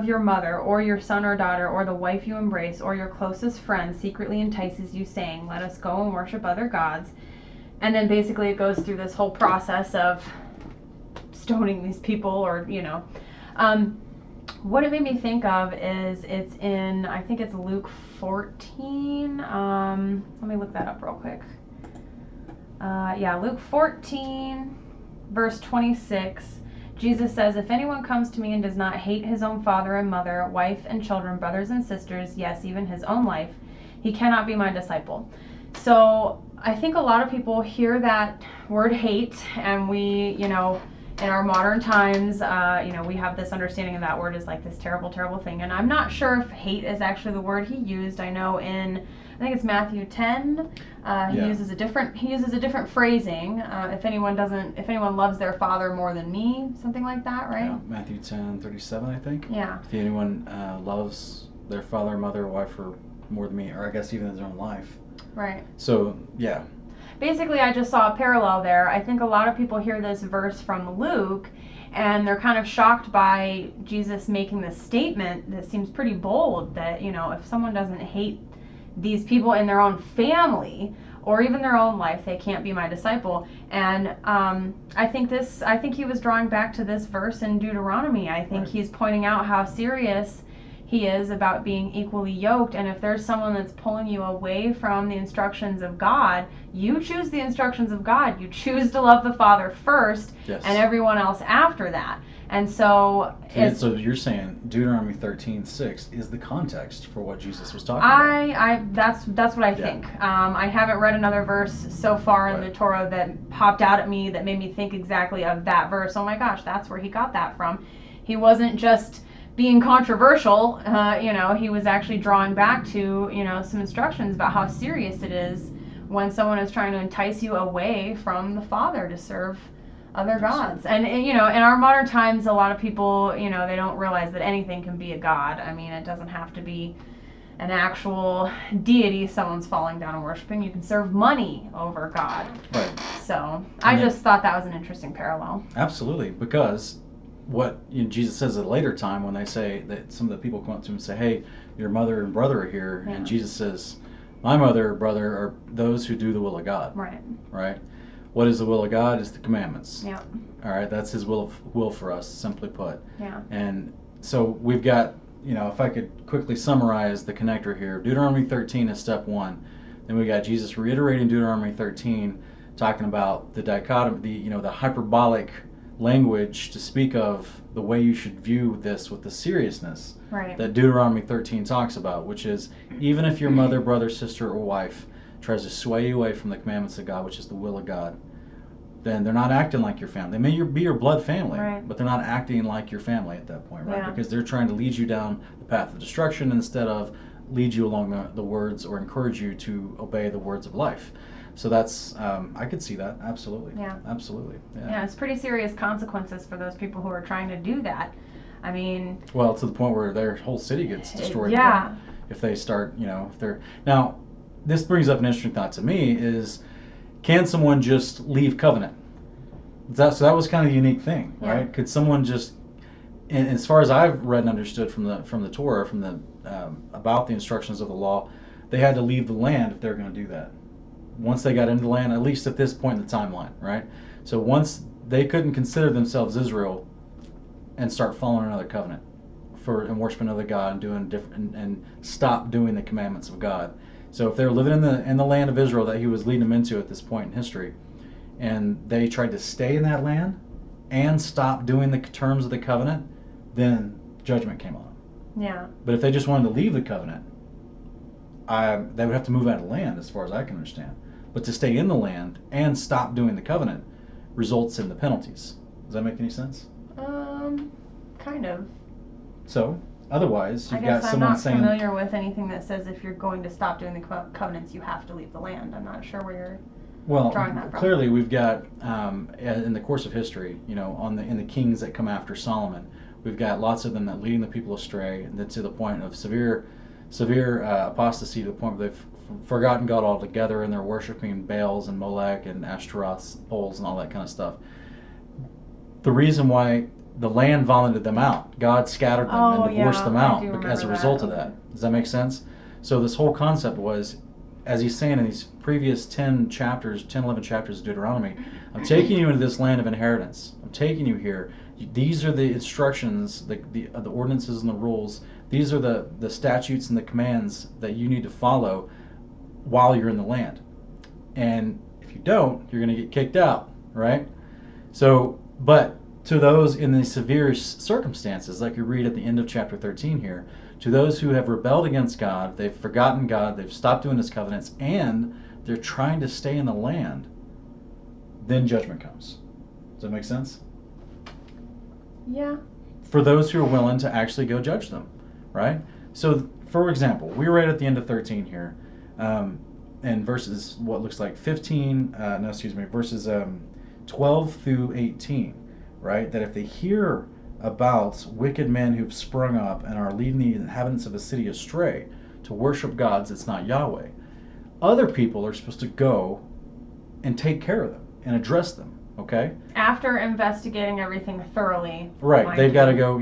your mother, or your son or daughter, or the wife you embrace, or your closest friend secretly entices you, saying, let us go and worship other gods. And then basically it goes through this whole process of stoning these people, or what it made me think of is it's in, I think it's Luke 14. Let me look that up real quick. Luke 14, verse 26. Jesus says, if anyone comes to me and does not hate his own father and mother, wife and children, brothers and sisters, yes, even his own life, he cannot be my disciple. So I think a lot of people hear that word hate, and we, in our modern times, we have this understanding of that word as like this terrible, terrible thing. And I'm not sure if hate is actually the word he used. I know I think it's Matthew 10. He uses a different phrasing. If anyone loves their father more than me, something like that, right? Yeah, Matthew 10:37, I think. Yeah. If anyone loves their father, mother, wife, or more than me, or I guess even his own life. Right. So yeah. Basically, I just saw a parallel there. I think a lot of people hear this verse from Luke, and they're kind of shocked by Jesus making this statement that seems pretty bold, that, if someone doesn't hate these people in their own family or even their own life, they can't be my disciple. And I think he was drawing back to this verse in Deuteronomy. I think he's pointing out how serious he is about being equally yoked. And if there's someone that's pulling you away from the instructions of God, you choose the instructions of God. You choose to love the Father first, Yes. and everyone else after that. And so, So you're saying Deuteronomy 13:6 is the context for what Jesus was talking about. That's what I think. I haven't read another verse so far in the Torah that popped out at me that made me think exactly of that verse. Oh my gosh, that's where he got that from. He wasn't just being controversial, he was actually drawing back to, some instructions about how serious it is when someone is trying to entice you away from the Father to serve other gods. And in our modern times, a lot of people, they don't realize that anything can be a god. I mean, it doesn't have to be an actual deity someone's falling down and worshiping. You can serve money over God. Right. So I just thought that was an interesting parallel. Absolutely, because what Jesus says at a later time when they say that some of the people come up to him and say, hey, your mother and brother are here, and Jesus says, my mother and brother are those who do the will of God. Right. What is the will of God? Is the commandments. Yeah. All right, that's his will for us, simply put. Yeah. And so we've got, if I could quickly summarize the connector here, Deuteronomy 13 is step 1. Then we got Jesus reiterating Deuteronomy 13, talking about the dichotomy, the hyperbolic language to speak of the way you should view this with the seriousness that Deuteronomy 13 talks about, which is even if your mother, brother, sister, or wife tries to sway you away from the commandments of God, which is the will of God, then they're not acting like your family. They may be your blood family, but they're not acting like your family at that point, right? Yeah. Because they're trying to lead you down the path of destruction instead of lead you along the words or encourage you to obey the words of life. So that's, I could see that, absolutely. Yeah. Absolutely. Yeah, it's pretty serious consequences for those people who are trying to do that. I mean... Well, to the point where their whole city gets destroyed. Yeah. If they start, if they're... Now, this brings up an interesting thought to me is, can someone just leave covenant? So that was kind of a unique thing, right? Could someone just... And as far as I've read and understood from the Torah, about the instructions of the law, they had to leave the land if they're going to do that. Once they got into the land, at least at this point in the timeline, right? So once they couldn't consider themselves Israel and start following another covenant and worshiping another god and doing different and stop doing the commandments of God. So if they're living in the land of Israel that he was leading them into at this point in history, and they tried to stay in that land and stop doing the terms of the covenant, then judgment came on them. Yeah. But if they just wanted to leave the covenant, they would have to move out of the land, as far as I can understand. But to stay in the land and stop doing the covenant results in the penalties. Does that make any sense? Kind of. So, otherwise, you've got someone saying... I'm not familiar with anything that says if you're going to stop doing the covenants, you have to leave the land. I'm not sure where you're drawing that from. Clearly, we've got, in the course of history, in the kings that come after Solomon, we've got lots of them that leading the people astray, and then to the point of severe apostasy, to the point where they've forgotten God altogether and they're worshiping Baals and Molech and Ashtaroth's poles and all that kind of stuff. The reason why the land vomited them out, God scattered them and divorced them out as a result of that. Does that make sense? So this whole concept was, as he's saying in these previous 11 chapters of Deuteronomy, I'm taking you into this land of inheritance. I'm taking you here. These are the instructions, the ordinances and the rules. These are the statutes and the commands that you need to follow while you're in the land. And if you don't, you're going to get kicked out, right? So, but to those in the severe circumstances, like you read at the end of chapter 13 here, to those who have rebelled against God, they've forgotten God, they've stopped doing his covenants, and they're trying to stay in the land, then judgment comes. Does that make sense? Yeah. For those who are willing to actually go judge them, right? So, for example, we read at the end of 13 here, and verses, what looks like verses 12 through 18, right? That if they hear about wicked men who've sprung up and are leading the inhabitants of a city astray to worship gods that's not Yahweh, other people are supposed to go and take care of them and address them, okay? After investigating everything thoroughly. Right, they've got to go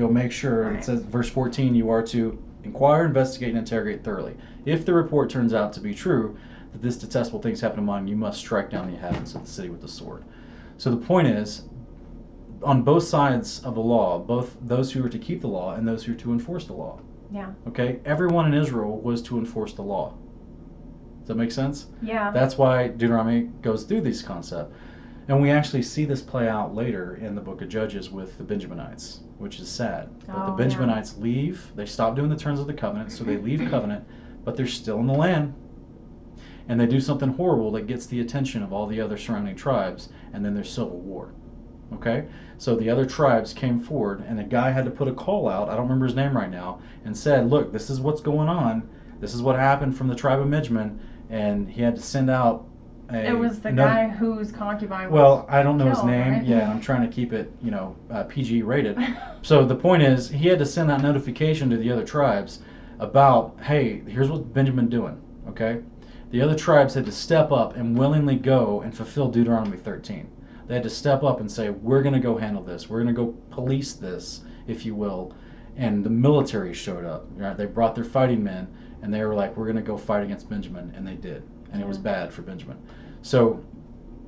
make sure, right. It says, verse 14, you are to inquire, investigate, and interrogate thoroughly. If the report turns out to be true, that this detestable things happen among you, must strike down the inhabitants of the city with the sword. So the point is, on both sides of the law, both those who are to keep the law and those who are to enforce the law. Yeah. Okay? Everyone in Israel was to enforce the law. Does that make sense? Yeah. That's why Deuteronomy goes through this concept. And we actually see this play out later in the book of Judges with the Benjaminites, which is sad. But the Benjaminites leave. They stop doing the terms of the covenant, so they leave covenant, but they're still in the land. And they do something horrible that gets the attention of all the other surrounding tribes, and then there's civil war. Okay? So the other tribes came forward, and a guy had to put a call out, I don't remember his name right now, and said, look, this is what's going on. This is what happened from the tribe of Benjamin. And he had to send out it was the guy whose concubine was well, I don't know killed, his name. right? Yeah, I'm trying to keep it, PG rated. So the point is, he had to send out notification to the other tribes about, hey, here's what Benjamin doing, okay? The other tribes had to step up and willingly go and fulfill Deuteronomy 13. They had to step up and say, we're going to go handle this. We're going to go police this, if you will. And the military showed up. Right? They brought their fighting men, and they were like, we're going to go fight against Benjamin, and they did. And it was bad for Benjamin. So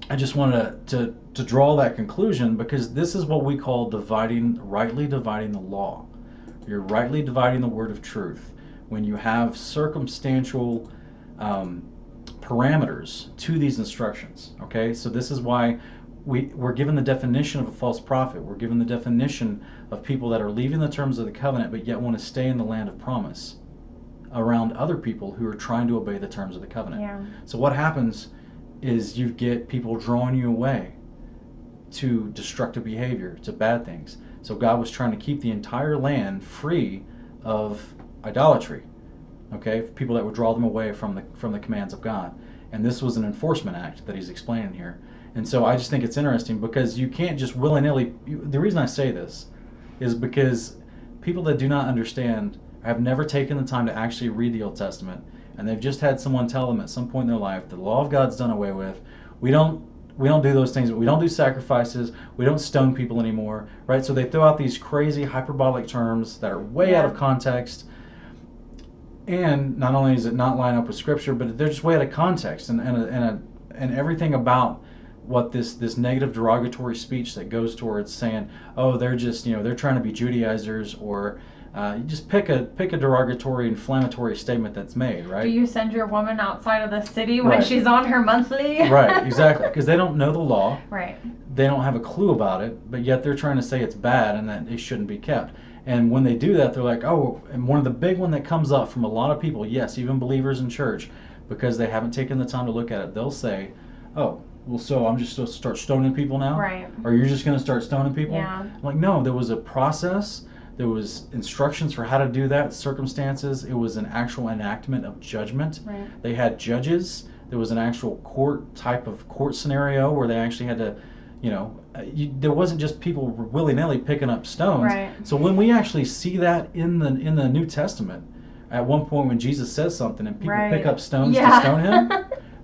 I just wanted to draw that conclusion, because this is what we call rightly dividing the law. You're rightly dividing the word of truth when you have circumstantial parameters to these instructions. Okay, so this is why we're given the definition of a false prophet. We're given the definition of people that are leaving the terms of the covenant but yet want to stay in the land of promise around other people who are trying to obey the terms of the covenant. Yeah. So what happens is you get people drawing you away to destructive behavior, to bad things. So God was trying to keep the entire land free of idolatry. Okay, people that would draw them away from the commands of God. And this was an enforcement act that he's explaining here. And so I just think it's interesting, because you can't just willy-nilly. The reason I say this is because people that do not understand have never taken the time to actually read the Old Testament, and they've just had someone tell them at some point in their life the law of God's done away with. We don't do those things. We don't do sacrifices. We don't stone people anymore, right? So they throw out these crazy hyperbolic terms that are way out of context. And not only does it not line up with Scripture, but they're just way out of context, and everything about what this negative derogatory speech that goes towards saying, oh, they're just they're trying to be Judaizers, or you just pick a derogatory, inflammatory statement that's made, right? Do you send your woman outside of the city when she's on her monthly? Right, exactly, because they don't know the law. Right. They don't have a clue about it, but yet they're trying to say it's bad and that it shouldn't be kept. And when they do that, they're like, oh, and one of the big one that comes up from a lot of people, yes, even believers in church, because they haven't taken the time to look at it, they'll say, oh, well, so I'm just supposed to start stoning people now? Right. Or you're just going to start stoning people? Yeah. I'm like, no, there was a process. There was instructions for how to do that, circumstances. It was an actual enactment of judgment. Right. They had judges. There was an actual court scenario where they actually had to, there wasn't just people willy-nilly picking up stones. Right. So when we actually see that in the New Testament, at one point when Jesus says something and people pick up stones to stone him,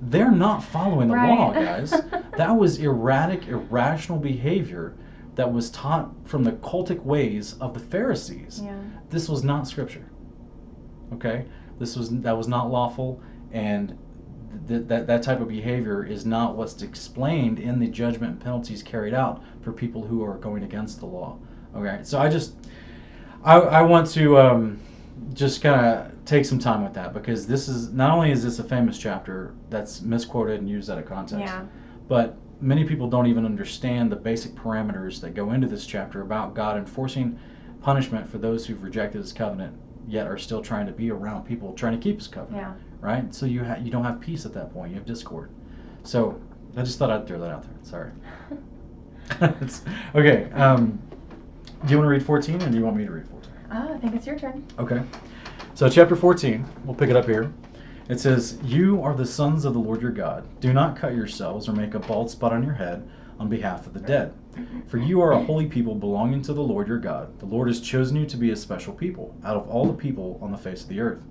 they're not following the law, guys. That was erratic, irrational behavior that was taught from the cultic ways of the Pharisees. Yeah. This was not Scripture. Okay? That was not lawful, and that type of behavior is not what's explained in the judgment and penalties carried out for people who are going against the law. Okay? So I want to just kind of take some time with that, because this is not only is this a famous chapter that's misquoted and used out of context, but many people don't even understand the basic parameters that go into this chapter about God enforcing punishment for those who've rejected his covenant yet are still trying to be around people trying to keep his covenant. Right? So you don't have peace at that point. You have discord. So I just thought I'd throw that out there. Sorry. Okay. Do you want to read 14, or do you want me to read 14? I think it's your turn. Okay. So chapter 14, we'll pick it up here. It says, "You are the sons of the Lord your God. Do not cut yourselves or make a bald spot on your head on behalf of the dead. For you are a holy people belonging to the Lord your God. The Lord has chosen you to be a special people out of all the people on the face of the earth.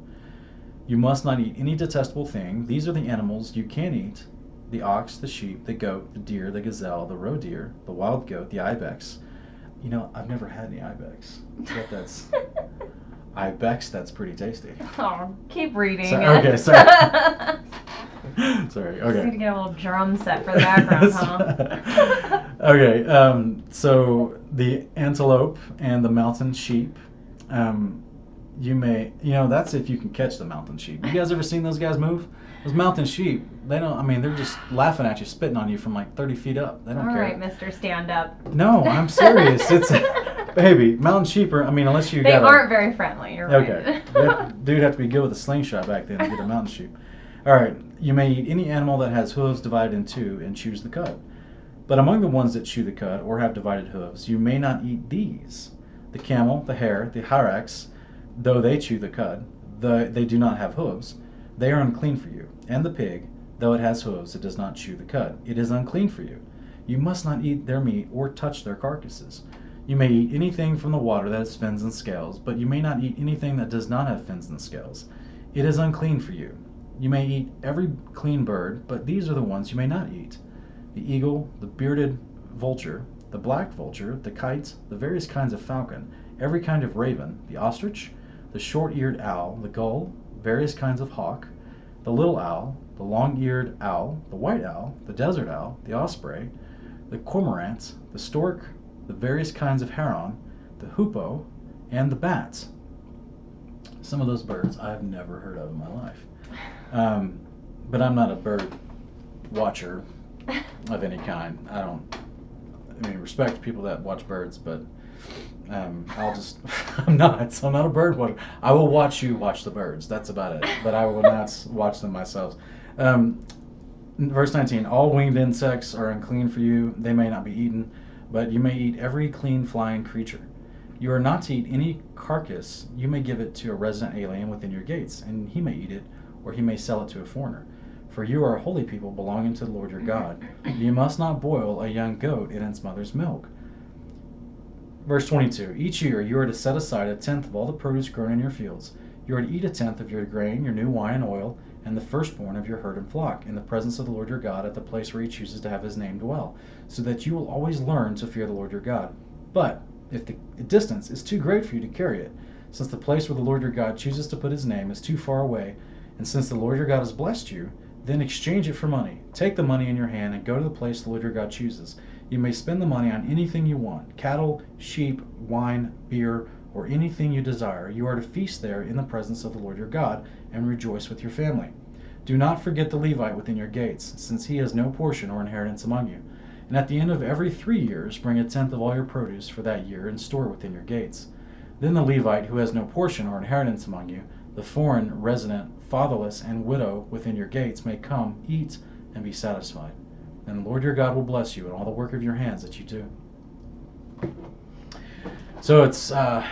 You must not eat any detestable thing. These are the animals you can eat: the ox, the sheep, the goat, the deer, the gazelle, the roe deer, the wild goat, the ibex." I've never had any ibex. But that's ibex. That's pretty tasty. Oh, keep reading. Okay, sorry. Sorry. Okay. Just need to get a little drum set for the background, huh? Okay, so the antelope and the mountain sheep, that's if you can catch the mountain sheep. You guys ever seen those guys move? Those mountain sheep, they're just laughing at you, spitting on you from like 30 feet up. They don't care. All right, Mr. Stand Up. No, I'm serious. Baby, mountain sheep unless you They got aren't very friendly, you're right. Okay. Dude had to be good with a slingshot back then to get a mountain sheep. All right, you may eat any animal that has hooves divided in two and choose the cud. But among the ones that chew the cud or have divided hooves, you may not eat these: the camel, the hare, the hyrax, though they chew the cud, they do not have hooves. They are unclean for you. And the pig, though it has hooves, it does not chew the cud. It is unclean for you. You must not eat their meat or touch their carcasses. You may eat anything from the water that has fins and scales, but you may not eat anything that does not have fins and scales. It is unclean for you. You may eat every clean bird, but these are the ones you may not eat: the eagle, the bearded vulture, the black vulture, the kite, the various kinds of falcon, every kind of raven, the ostrich, the short-eared owl, the gull, various kinds of hawk, the little owl, the long-eared owl, the white owl, the desert owl, the osprey, the cormorant, the stork, the various kinds of heron, the hoopoe, and the bats. Some of those birds I've never heard of in my life. But I'm not a bird watcher of any kind. Respect people that watch birds, but I'm not a bird watcher. I will watch you watch the birds. That's about it. But I will not watch them myself. Verse 19, all winged insects are unclean for you. They may not be eaten, but you may eat every clean flying creature. You are not to eat any carcass. You may give it to a resident alien within your gates, and he may eat it, or he may sell it to a foreigner. For you are a holy people belonging to the Lord your God. You must not boil a young goat in its mother's milk. Verse 22, each year you are to set aside a tenth of all the produce grown in your fields. You are to eat a tenth of your grain, your new wine and oil, and the firstborn of your herd and flock, in the presence of the Lord your God, at the place where he chooses to have his name dwell, so that you will always learn to fear the Lord your God. But if the distance is too great for you to carry it, since the place where the Lord your God chooses to put his name is too far away, and since the Lord your God has blessed you, then exchange it for money. Take the money in your hand and go to the place the Lord your God chooses. You may spend the money on anything you want: cattle, sheep, wine, beer, or anything you desire. You are to feast there in the presence of the Lord your God and rejoice with your family. Do not forget the Levite within your gates, since he has no portion or inheritance among you. And at the end of every 3 years, bring a tenth of all your produce for that year and store it within your gates. Then the Levite who has no portion or inheritance among you, the foreign, resident, fatherless, and widow within your gates, may come, eat, and be satisfied. And the Lord your God will bless you in all the work of your hands that you do. So it's, so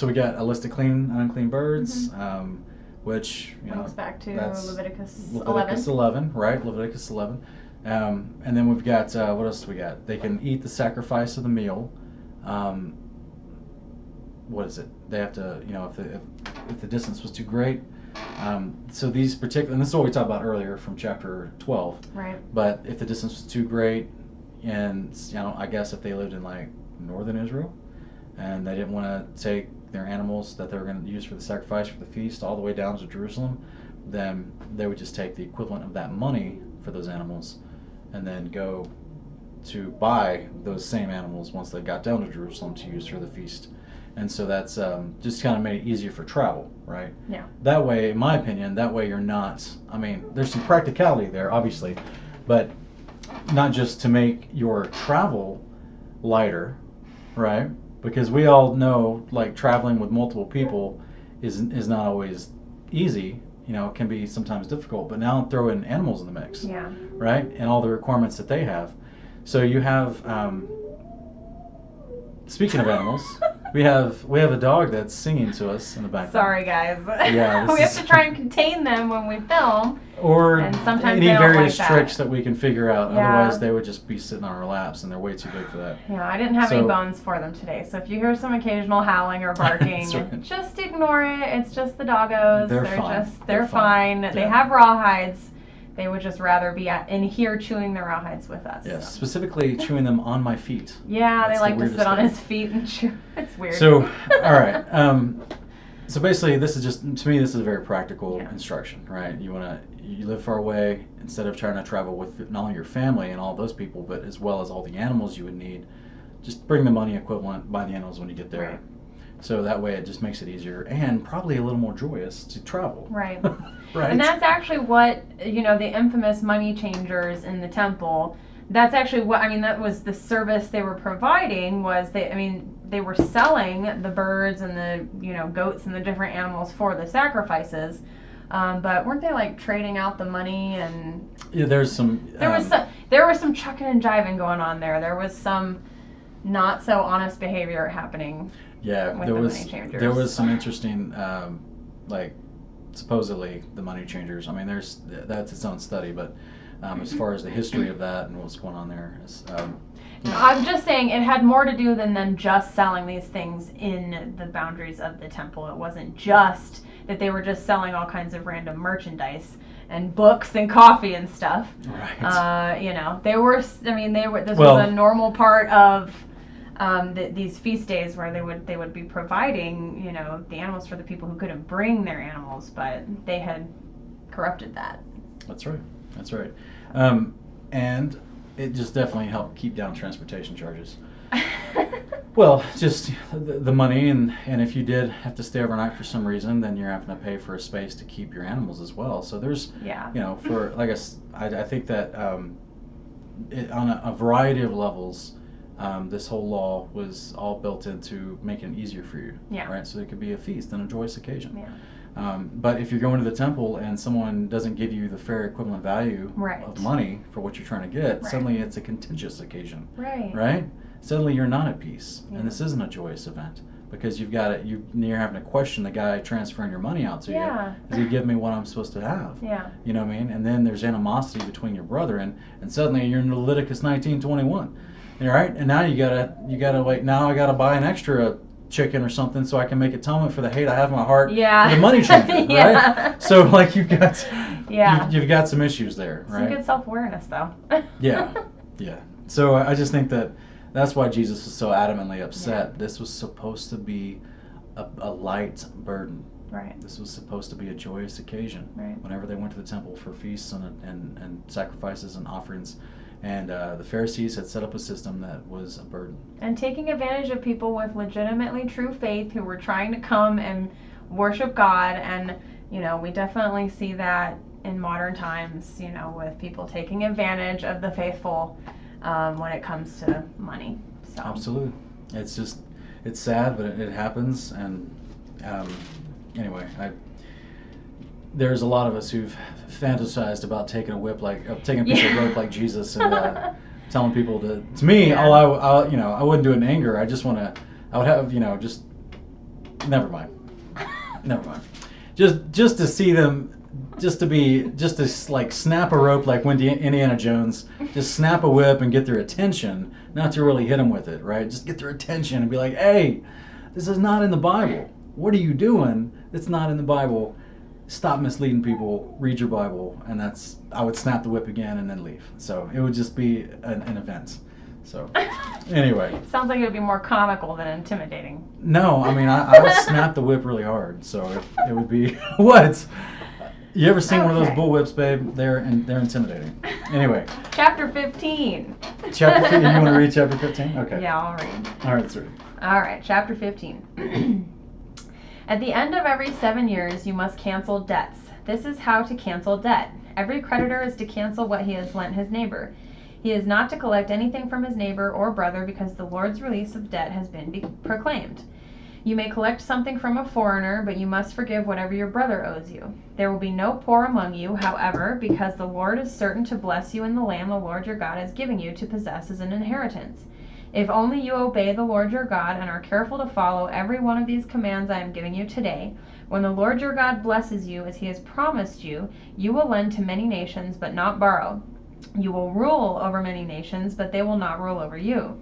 we got a list of clean and unclean birds, which, Goes back to that's Leviticus 11, right? Leviticus 11. And then we've got, what else do we got? They can eat the sacrifice of the meal. What is it? They have to, if the distance was too great. So these particular, and this is what we talked about earlier from chapter 12. Right. But if the distance was too great, and I guess if they lived in like northern Israel, and they didn't want to take their animals that they were going to use for the sacrifice for the feast all the way down to Jerusalem, then they would just take the equivalent of that money for those animals, and then go to buy those same animals once they got down to Jerusalem to use for the feast. And so that's just kind of made it easier for travel, right? Yeah. That way, in my opinion, you're not, there's some practicality there, obviously, but not just to make your travel lighter, right? Because we all know, like, traveling with multiple people is not always easy. It can be sometimes difficult, but now throw in animals in the mix, Yeah. right? And all the requirements that they have. So you have, speaking of animals, we have a dog that's singing to us in the background. Sorry, guys. Yeah, we have to try and contain them when we film. Or and sometimes any they don't various like tricks that we can figure out. Yeah. Otherwise, they would just be sitting on our laps, and they're way too big for that. Yeah, I didn't have any bones for them today. So if you hear some occasional howling or barking, right. just ignore it. It's just the doggos. They're fine. They're fine. Yeah. They have rawhides. They would just rather be in here chewing their rawhides with us. Yes, so. Specifically chewing them on my feet. Yeah, That's they like the to sit on his feet and chew. It's weird. So, all right. So basically, this is just, to me, this is a very practical Yeah. instruction, right? You live far away, instead of trying to travel with not only your family and all those people, but as well as all the animals you would need, just bring the money equivalent, buy the animals when you get there. Right. So that way it just makes it easier and probably a little more joyous to travel. Right. Right. And that's actually what, the infamous money changers in the temple, that's actually what, that was the service they were providing. Was they were selling the birds and the, goats and the different animals for the sacrifices. But weren't they like trading out the money? And yeah, there's some. There was some chucking and jiving going on there. There was some not so honest behavior happening. Yeah, with there the was money changers. there was some interesting, like supposedly the money changers. That's its own study, but as far as the history of that and what's going on there, I'm just saying it had more to do than them just selling these things in the boundaries of the temple. It wasn't just that they were just selling all kinds of random merchandise and books and coffee and stuff. right. They were. This was a normal part of these feast days where they would be providing, the animals for the people who couldn't bring their animals, but they had corrupted that. That's right. And it just definitely helped keep down transportation charges. Well, just the money, and if you did have to stay overnight for some reason, then you're having to pay for a space to keep your animals as well. So there's, for like I think that on a variety of levels, this whole law was all built into making it easier for you. Yeah. Right. So it could be a feast and a joyous occasion. Yeah. But if you're going to the temple and someone doesn't give you the fair equivalent value of money for what you're trying to get, suddenly it's a contentious occasion. Right? Suddenly you're not at peace, and this isn't a joyous event because you're having to question the guy transferring your money out to you. Does he give me what I'm supposed to have? Yeah. You know what I mean? And then there's animosity between your brethren, and suddenly you're in Leviticus 19:21. All right, and now you gotta wait. Now I gotta buy an extra chicken or something so I can make atonement for the hate I have in my heart for the money changer, right? So like you've got some issues there, right? Some good self-awareness though. Yeah. So I just think that's why Jesus was so adamantly upset. Yeah. This was supposed to be a light burden. Right. This was supposed to be a joyous occasion. Right. Whenever they went to the temple for feasts and sacrifices and offerings. And the Pharisees had set up a system that was a burden. And taking advantage of people with legitimately true faith who were trying to come and worship God. And, we definitely see that in modern times, with people taking advantage of the faithful when it comes to money. So. Absolutely. It's sad, but it happens. And anyway, there's a lot of us who've fantasized about taking a piece of rope like Jesus and telling people to me, I wouldn't do it in anger. I would have, just never mind. Just to see them, just to like snap a rope like when Indiana Jones, just snap a whip and get their attention, not to really hit them with it, right? Just get their attention and be like, hey, this is not in the Bible. What are you doing? It's not in the Bible. Stop misleading people, read your Bible, and I would snap the whip again and then leave. So it would just be an event. So anyway. Sounds like it would be more comical than intimidating. No, I would snap the whip really hard. So it would be, what? You ever seen one of those bull whips, babe? They're intimidating. Anyway. Chapter 15. Chapter 15, you want to read chapter 15? Okay. Yeah, I'll read. All right, let's read. All right, chapter 15. At the end of every 7 years, you must cancel debts. This is how to cancel debt. Every creditor is to cancel what he has lent his neighbor. He is not to collect anything from his neighbor or brother because the Lord's release of debt has been proclaimed. You may collect something from a foreigner, but you must forgive whatever your brother owes you. There will be no poor among you, however, because the Lord is certain to bless you in the land the Lord your God is giving you to possess as an inheritance. If only you obey the Lord your God and are careful to follow every one of these commands I am giving you today, when the Lord your God blesses you as he has promised you, you will lend to many nations but not borrow. You will rule over many nations, but they will not rule over you.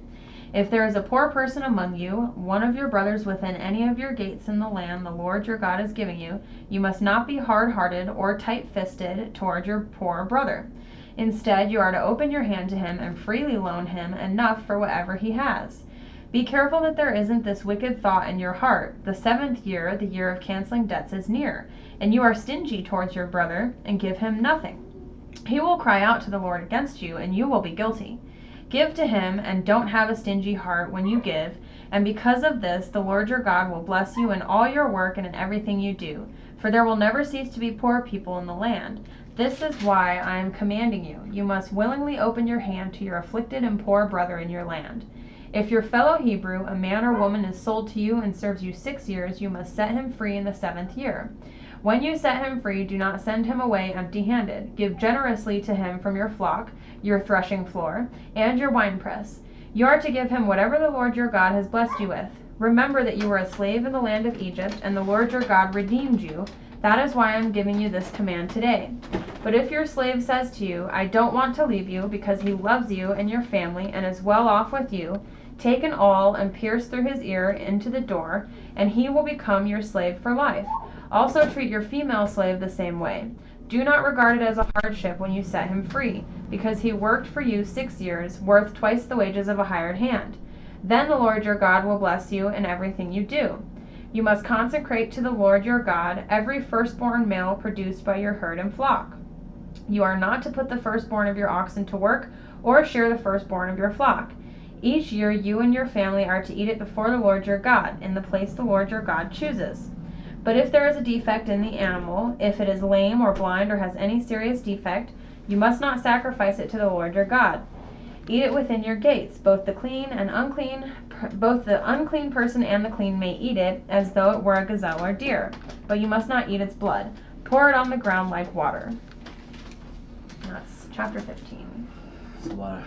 If there is a poor person among you, one of your brothers within any of your gates in the land the Lord your God is giving you, you must not be hard-hearted or tight-fisted toward your poor brother. Instead, you are to open your hand to him and freely loan him enough for whatever he has. Be careful that there isn't this wicked thought in your heart. The 7th year, the year of canceling debts, is near, and you are stingy towards your brother and give him nothing. He will cry out to the Lord against you, and you will be guilty. Give to him, and don't have a stingy heart when you give, and because of this, the Lord your God will bless you in all your work and in everything you do, for there will never cease to be poor people in the land. This is why I am commanding you. You must willingly open your hand to your afflicted and poor brother in your land. If your fellow Hebrew, a man or woman, is sold to you and serves you 6 years, you must set him free in the 7th year. When you set him free, do not send him away empty-handed. Give generously to him from your flock, your threshing floor, and your winepress. You are to give him whatever the Lord your God has blessed you with. Remember that you were a slave in the land of Egypt, and the Lord your God redeemed you. That is why I am giving you this command today. But if your slave says to you, I don't want to leave you, because he loves you and your family and is well off with you, take an awl and pierce through his ear into the door, and he will become your slave for life. Also treat your female slave the same way. Do not regard it as a hardship when you set him free, because he worked for you 6 years, worth twice the wages of a hired hand. Then the Lord your God will bless you in everything you do. You must consecrate to the Lord your God every firstborn male produced by your herd and flock. You are not to put the firstborn of your oxen to work, or shear the firstborn of your flock. Each year you and your family are to eat it before the Lord your God, in the place the Lord your God chooses. But if there is a defect in the animal, if it is lame or blind or has any serious defect, you must not sacrifice it to the Lord your God. Eat it within your gates. Both the unclean person and the clean may eat it, as though it were a gazelle or deer. But you must not eat its blood. Pour it on the ground like water. That's chapter 15. There's a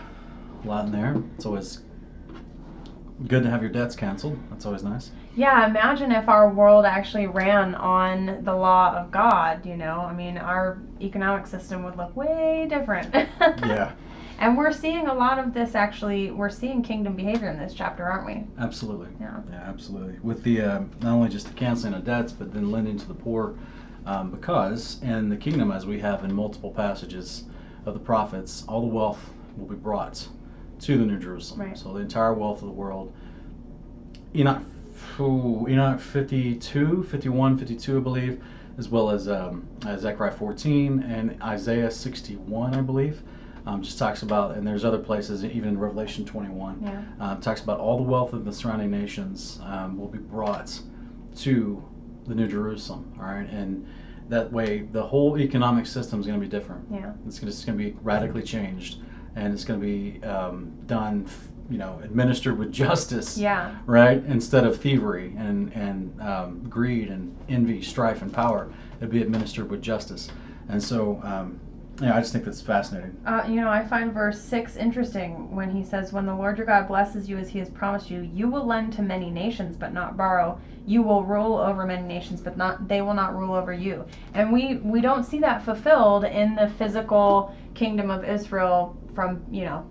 lot in there. It's always good to have your debts canceled. That's always nice. Yeah, imagine if our world actually ran on the law of God, I mean, our economic system would look way different. Yeah. And we're seeing a lot of this actually, we're seeing kingdom behavior in this chapter, aren't we? Absolutely. Yeah. Yeah, absolutely. With the, not only just the canceling of debts, but then lending to the poor, because in the kingdom, as we have in multiple passages of the prophets, all the wealth will be brought to the New Jerusalem. Right. So the entire wealth of the world. Enoch 52, 51, 52, I believe, as well as Zechariah 14 and Isaiah 61, I believe, just talks about, and there's other places, even in Revelation 21, talks about all the wealth of the surrounding nations will be brought to the New Jerusalem, all right? And that way, the whole economic system is going to be different. Yeah. It's going to be radically changed, and it's going to be done, administered with justice. Yeah. Right? Instead of thievery and greed and envy, strife, and power, it'd be administered with justice. And so, I just think that's fascinating. I find verse 6 interesting when he says, when the Lord your God blesses you as he has promised you, you will lend to many nations but not borrow. You will rule over many nations but they will not rule over you. And we don't see that fulfilled in the physical kingdom of Israel from,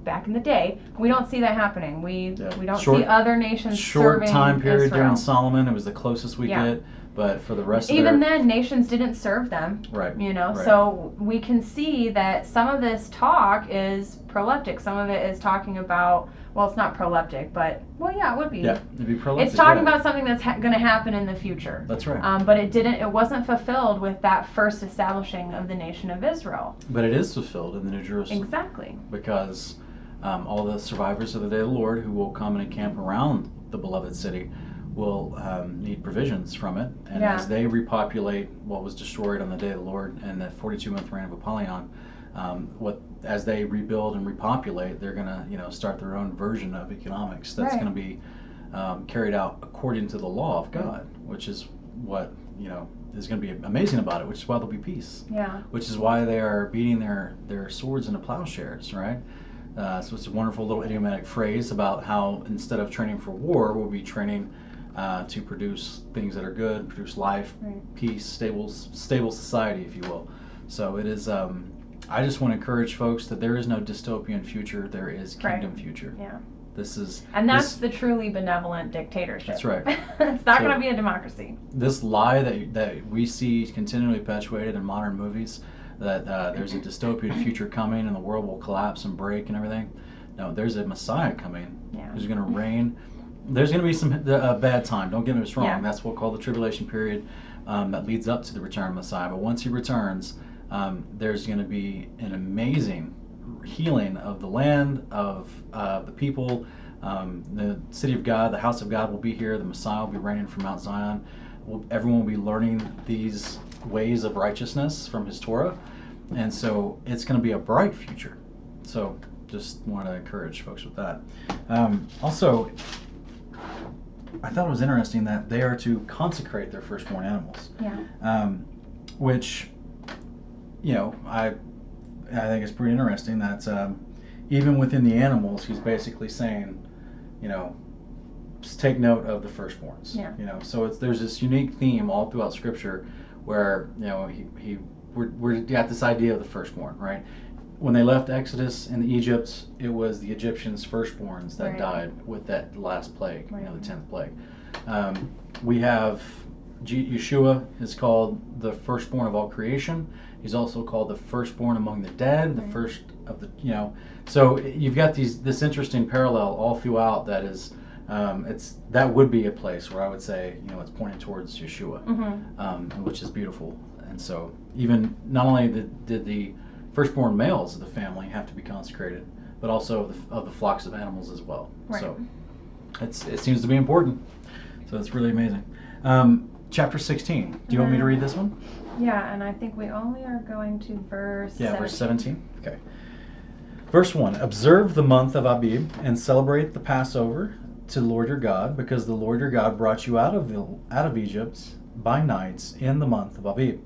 back in the day. We don't see that happening. We don't see other nations short serving time period Israel. During Solomon, it was the closest we get. But for the rest of even then, nations didn't serve them. Right. Right. So we can see that some of this talk is proleptic. Some of it is talking about, well, it's not proleptic, but, it would be. Yeah, it'd be proleptic. It's talking about something that's going to happen in the future. That's right. But it wasn't fulfilled with that first establishing of the nation of Israel. But it is fulfilled in the New Jerusalem. Exactly. Because all the survivors of the day of the Lord who will come and encamp around the beloved city will need provisions from it, and as they repopulate what was destroyed on the day of the Lord and the 42-month reign of Apollyon, as they rebuild and repopulate, they're gonna start their own version of economics that's gonna be carried out according to the law of God, which is what is gonna be amazing about it, which is why there'll be peace. Yeah. Which is why they are beating their swords into plowshares, right? So it's a wonderful little idiomatic phrase about how instead of training for war, we'll be training to produce things that are good, produce life, peace, stable society, if you will. So it is. I just want to encourage folks that there is no dystopian future. There is kingdom future. Yeah. That's the truly benevolent dictatorship. That's right. It's not going to be a democracy. This lie that we see continually perpetuated in modern movies, that there's a dystopian future coming and the world will collapse and break and everything. No, there's a Messiah coming who's going to reign there's going to be some bad time. Don't get me wrong. Yeah. That's what we'll call the tribulation period that leads up to the return of Messiah. But once he returns, there's going to be an amazing healing of the land, of the people. The city of God, the house of God will be here. The Messiah will be reigning from Mount Zion. Everyone will be learning these ways of righteousness from his Torah. And so it's going to be a bright future. So just want to encourage folks with that. Also, I thought it was interesting that they are to consecrate their firstborn animals. Yeah. Which, I think it's pretty interesting that even within the animals, he's basically saying, just take note of the firstborns. Yeah. So there's this unique theme all throughout Scripture where we're got this idea of the firstborn, right? When they left Exodus in Egypt, it was the Egyptians' firstborns that died with that last plague, the 10th plague. We have Yeshua is called the firstborn of all creation. He's also called the firstborn among the dead, the first of the, So you've got this interesting parallel all throughout that is, that would be a place where I would say, it's pointing towards Yeshua, which is beautiful. And so even not only did the firstborn males of the family have to be consecrated, but also of the flocks of animals as well. Right. So it seems to be important. So it's really amazing. Chapter 16. Do you want me to read this one? Yeah, and I think we only are going to verse 17. Verse 17. Okay. Verse 1. Observe the month of Abib and celebrate the Passover to the Lord your God, because the Lord your God brought you out of Egypt by nights in the month of Abib.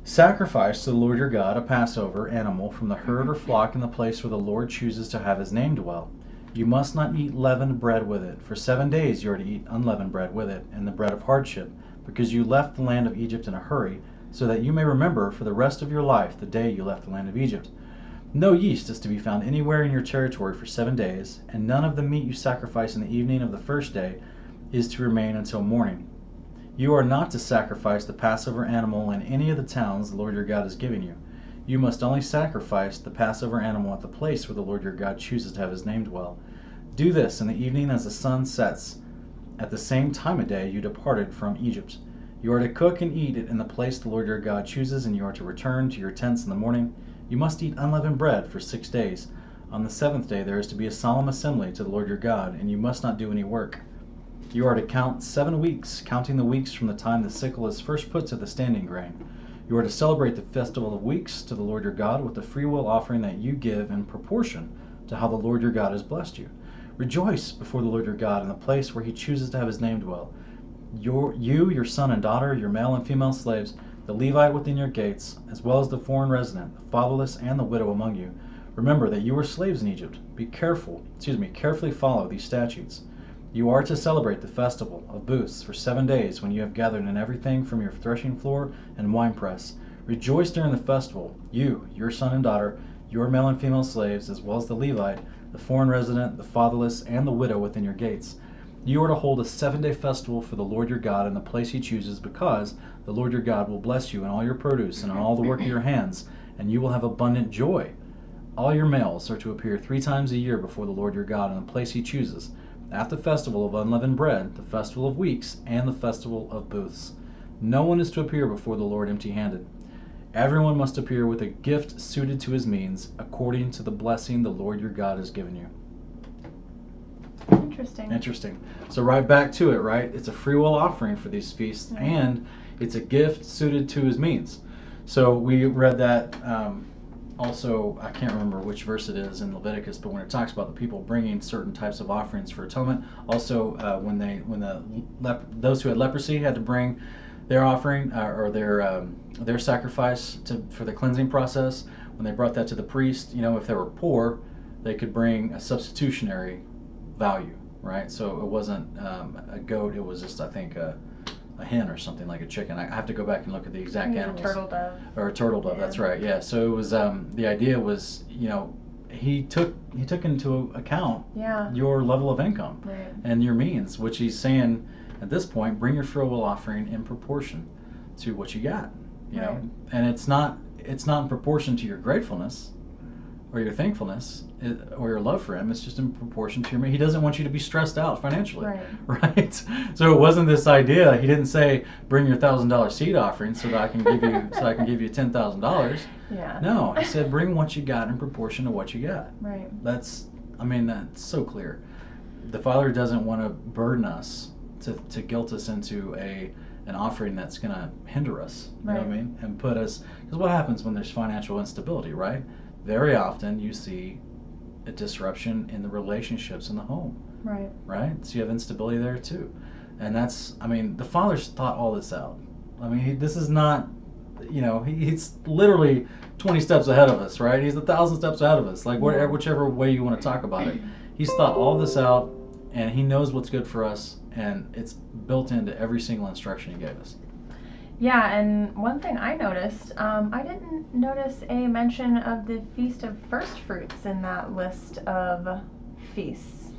Sacrifice to the Lord your God a Passover animal from the herd or flock in the place where the Lord chooses to have his name dwell. You must not eat leavened bread with it. For 7 days you are to eat unleavened bread with it, and the bread of hardship, because you left the land of Egypt in a hurry, so that you may remember for the rest of your life the day you left the land of Egypt. No yeast is to be found anywhere in your territory for 7 days, and none of the meat you sacrifice in the evening of the first day is to remain until morning. You are not to sacrifice the Passover animal in any of the towns the Lord your God is giving you. You must only sacrifice the Passover animal at the place where the Lord your God chooses to have his name dwell. Do this in the evening as the sun sets, at the same time of day you departed from Egypt. You are to cook and eat it in the place the Lord your God chooses, and you are to return to your tents in the morning. You must eat unleavened bread for 6 days. On the 7th day there is to be a solemn assembly to the Lord your God, and you must not do any work. You are to count 7 weeks, counting the weeks from the time the sickle is first put to the standing grain. You are to celebrate the festival of weeks to the Lord your God with the freewill offering that you give in proportion to how the Lord your God has blessed you. Rejoice before the Lord your God in the place where he chooses to have his name dwell. Your son and daughter, your male and female slaves, the Levite within your gates, as well as the foreign resident, the fatherless and the widow among you. Remember that you were slaves in Egypt. Carefully follow these statutes. You are to celebrate the festival of booths for 7 days when you have gathered in everything from your threshing floor and winepress. Rejoice during the festival, you, your son and daughter, your male and female slaves, as well as the Levite, the foreign resident, the fatherless, and the widow within your gates. You are to hold a 7-day festival for the Lord your God in the place he chooses, because the Lord your God will bless you in all your produce and in all the work of your hands, and you will have abundant joy. All your males are to appear 3 times a year before the Lord your God in the place he chooses, at the festival of unleavened bread, the festival of weeks, and the festival of booths. No one is to appear before the Lord empty-handed. Everyone must appear with a gift suited to his means, according to the blessing the Lord your God has given you. Interesting. So right back to it, right? It's a freewill offering for these feasts, and it's a gift suited to his means. So we read that also, I can't remember which verse it is in Leviticus, but when it talks about the people bringing certain types of offerings for atonement, also those who had leprosy had to bring their offering or their sacrifice for the cleansing process. When they brought that to the priest, if they were poor, they could bring a substitutionary value, right? So it wasn't a goat; it was just, I think, a hen or something, like a chicken. I have to go back and look at the exact animals. Or a turtle dove. That's right. Yeah. So it was the idea was, he took into account your level of income and your means, which he's saying at this point, bring your freewill offering in proportion to what you got, and it's not in proportion to your gratefulness, or your thankfulness or your love for him, it's just in proportion to your. He doesn't want you to be stressed out financially, right? So it wasn't this idea. He didn't say bring your $1,000 seed offering so that I can give you $10,000. Yeah. No, he said bring what you got in proportion to what you got. Right. That's so clear. The Father doesn't want to burden us to guilt us into an offering that's going to hinder us. You know what I mean? And put us, because what happens when there's financial instability, right? Very often you see a disruption in the relationships in the home. Right? So you have instability there too. And the Father's thought all this out. This is not, he's literally 20 steps ahead of us, right? He's 1,000 steps ahead of us. Like whichever way you want to talk about it. He's thought all this out, and he knows what's good for us, and it's built into every single instruction he gave us. Yeah, and one thing I noticed, I didn't notice a mention of the Feast of First Fruits in that list of feasts.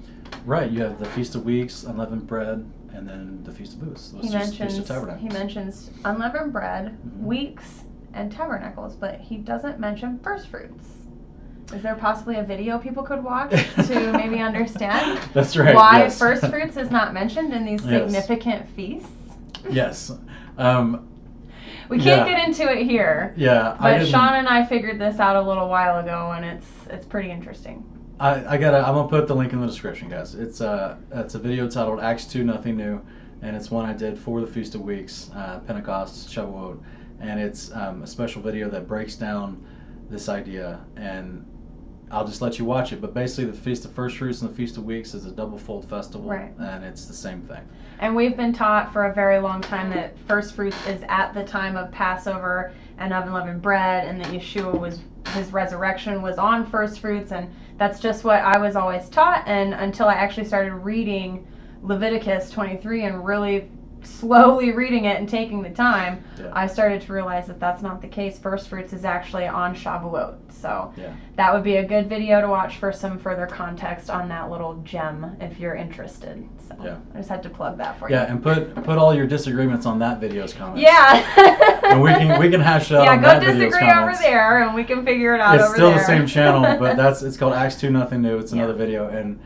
Right, you have the Feast of Weeks, Unleavened Bread, and then the Feast of Booths. Feast of Tabernacles. He mentions Unleavened Bread, Weeks, and Tabernacles, but he doesn't mention First Fruits. Is there possibly a video people could watch to maybe understand That's right, why yes. First Fruits is not mentioned in these significant feasts? Yes. We can't get into it here. Yeah. But Sean and I figured this out a little while ago, and it's pretty interesting. I'm gonna put the link in the description, guys. It's a video titled Acts 2 Nothing New, and it's one I did for the Feast of Weeks, Pentecost, Shavuot, and it's a special video that breaks down this idea, and I'll just let you watch it. But basically, the Feast of First Fruits and the Feast of Weeks is a double-fold festival, and it's the same thing. And we've been taught for a very long time that First Fruits is at the time of Passover and of unleavened bread, and that his resurrection was on First Fruits, and that's just what I was always taught. And until I actually started reading Leviticus 23 and really slowly reading it and taking the time, I started to realize that that's not the case. First Fruits is actually on Shavuot. So that would be a good video to watch for some further context on that little gem if you're interested. So I just had to plug that for you. Yeah, and put all your disagreements on that video's comments. Yeah. And we can hash it out on that video's comments. Yeah, go disagree over there and we can figure it out over there. It's still the same channel, but it's called Acts 2 Nothing New. It's another video, and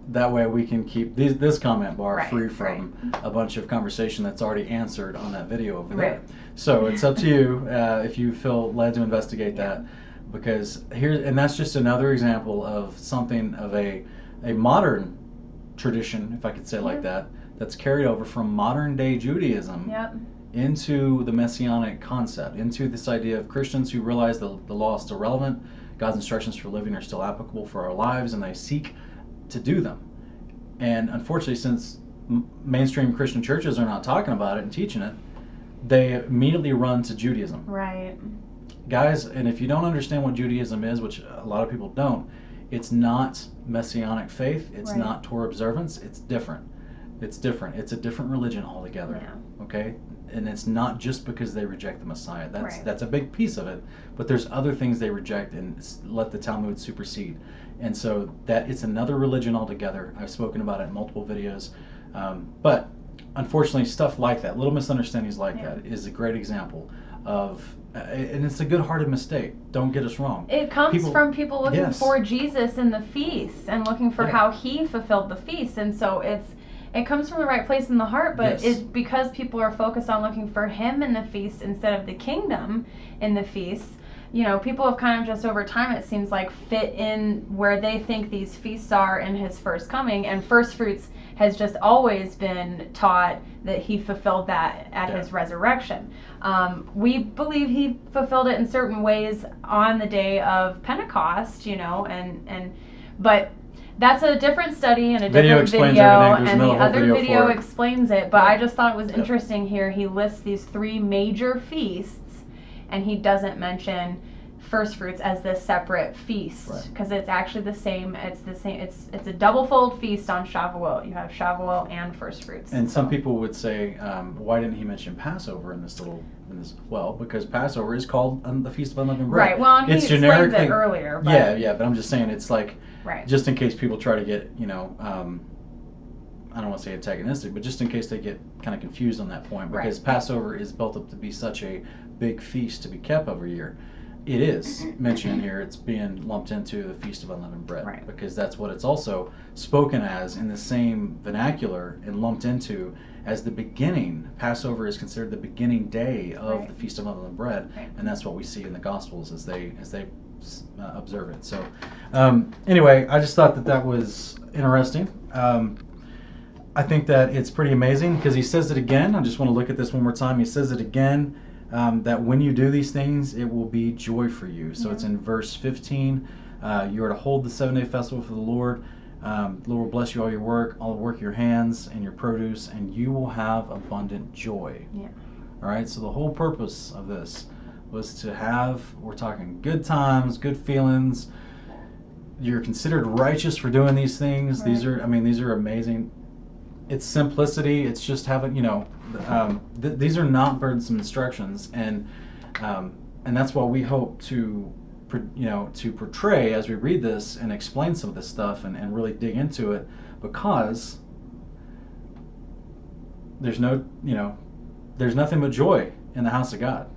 that way we can keep this comment bar free from a bunch of conversation that's already answered on that video over there. So it's up to you if you feel led to investigate that, because that's just another example of something of a modern tradition, if I could say it like that, that's carried over from modern day Judaism into the messianic concept, into this idea of Christians who realize the law is still relevant, God's instructions for living are still applicable for our lives, and they seek to do them. And unfortunately, since mainstream Christian churches are not talking about it and teaching it, they immediately run to Judaism. Right. Guys, and if you don't understand what Judaism is, which a lot of people don't, it's not messianic faith, it's not Torah observance, it's different. It's different. It's a different religion altogether. Okay? And it's not just because they reject the Messiah. That's a big piece of it. But there's other things they reject and let the Talmud supersede. And so it's another religion altogether. I've spoken about it in multiple videos. But unfortunately, stuff like that, little misunderstandings like that, is a great example of, and it's a good-hearted mistake. Don't get us wrong. It comes from people looking for Jesus in the feasts and looking for how he fulfilled the feast. And so it comes from the right place in the heart, but it's because people are focused on looking for him in the feast instead of the kingdom in the feast. People have kind of just over time, it seems like, fit in where they think these feasts are in his first coming, and First Fruits has just always been taught that he fulfilled that at his resurrection. We believe he fulfilled it in certain ways on the day of Pentecost, but that's a different study and a different video, and the other video explains it. But I just thought it was interesting here. He lists these three major feasts, and he doesn't mention First Fruits as this separate feast, because it's actually the same. It's the same. It's a double-fold feast on Shavuot. You have Shavuot and First Fruits. And some people would say, why didn't he mention Passover in this? Well, because Passover is called the Feast of Unleavened Bread. Right. Well, and it's he explained it earlier. But but I'm just saying it's like, just in case people try to get, I don't want to say antagonistic, but just in case they get kind of confused on that point, because Passover is built up to be such a big feast to be kept every year. it is mentioned here. It's being lumped into the Feast of Unleavened Bread, Right. because that's what it's also spoken as in the same vernacular and lumped into as the beginning. Passover is considered the beginning day of Right. the Feast of Unleavened Bread, Right. and that's what we see in the Gospels as they observe it. So anyway, I just thought that was interesting. I think that it's pretty amazing because he says it again. I just want to look at this one more time. He says it again, that when you do these things, it will be joy for you. So it's in verse 15. You are to hold the 7-day festival for the Lord. The Lord will bless you all your work, all the work of your hands and your produce, and you will have abundant joy. Yeah. All right, so the whole purpose of this was to have, we're talking good times, good feelings. You're considered righteous for doing these things. Right. These are amazing. It's simplicity. It's just having, these are not burdensome instructions, and that's what we hope to portray as we read this and explain some of this stuff and really dig into it, because there's nothing but joy in the house of God.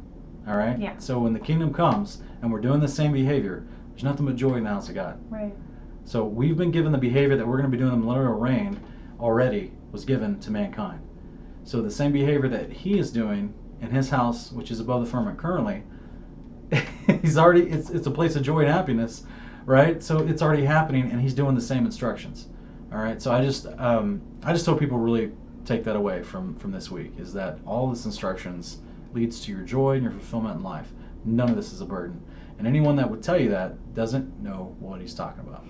All right. Yeah. So when the kingdom comes and we're doing the same behavior, there's nothing but joy in the house of God. Right. So we've been given the behavior that we're going to be doing in the millennial reign already was given to mankind. So the same behavior that he is doing in his house, which is above the firmament currently, it's a place of joy and happiness, right? So it's already happening, and he's doing the same instructions. All right. So I just hope people really take that away from this week, is that all this instructions leads to your joy and your fulfillment in life. None of this is a burden. And anyone that would tell you that doesn't know what he's talking about.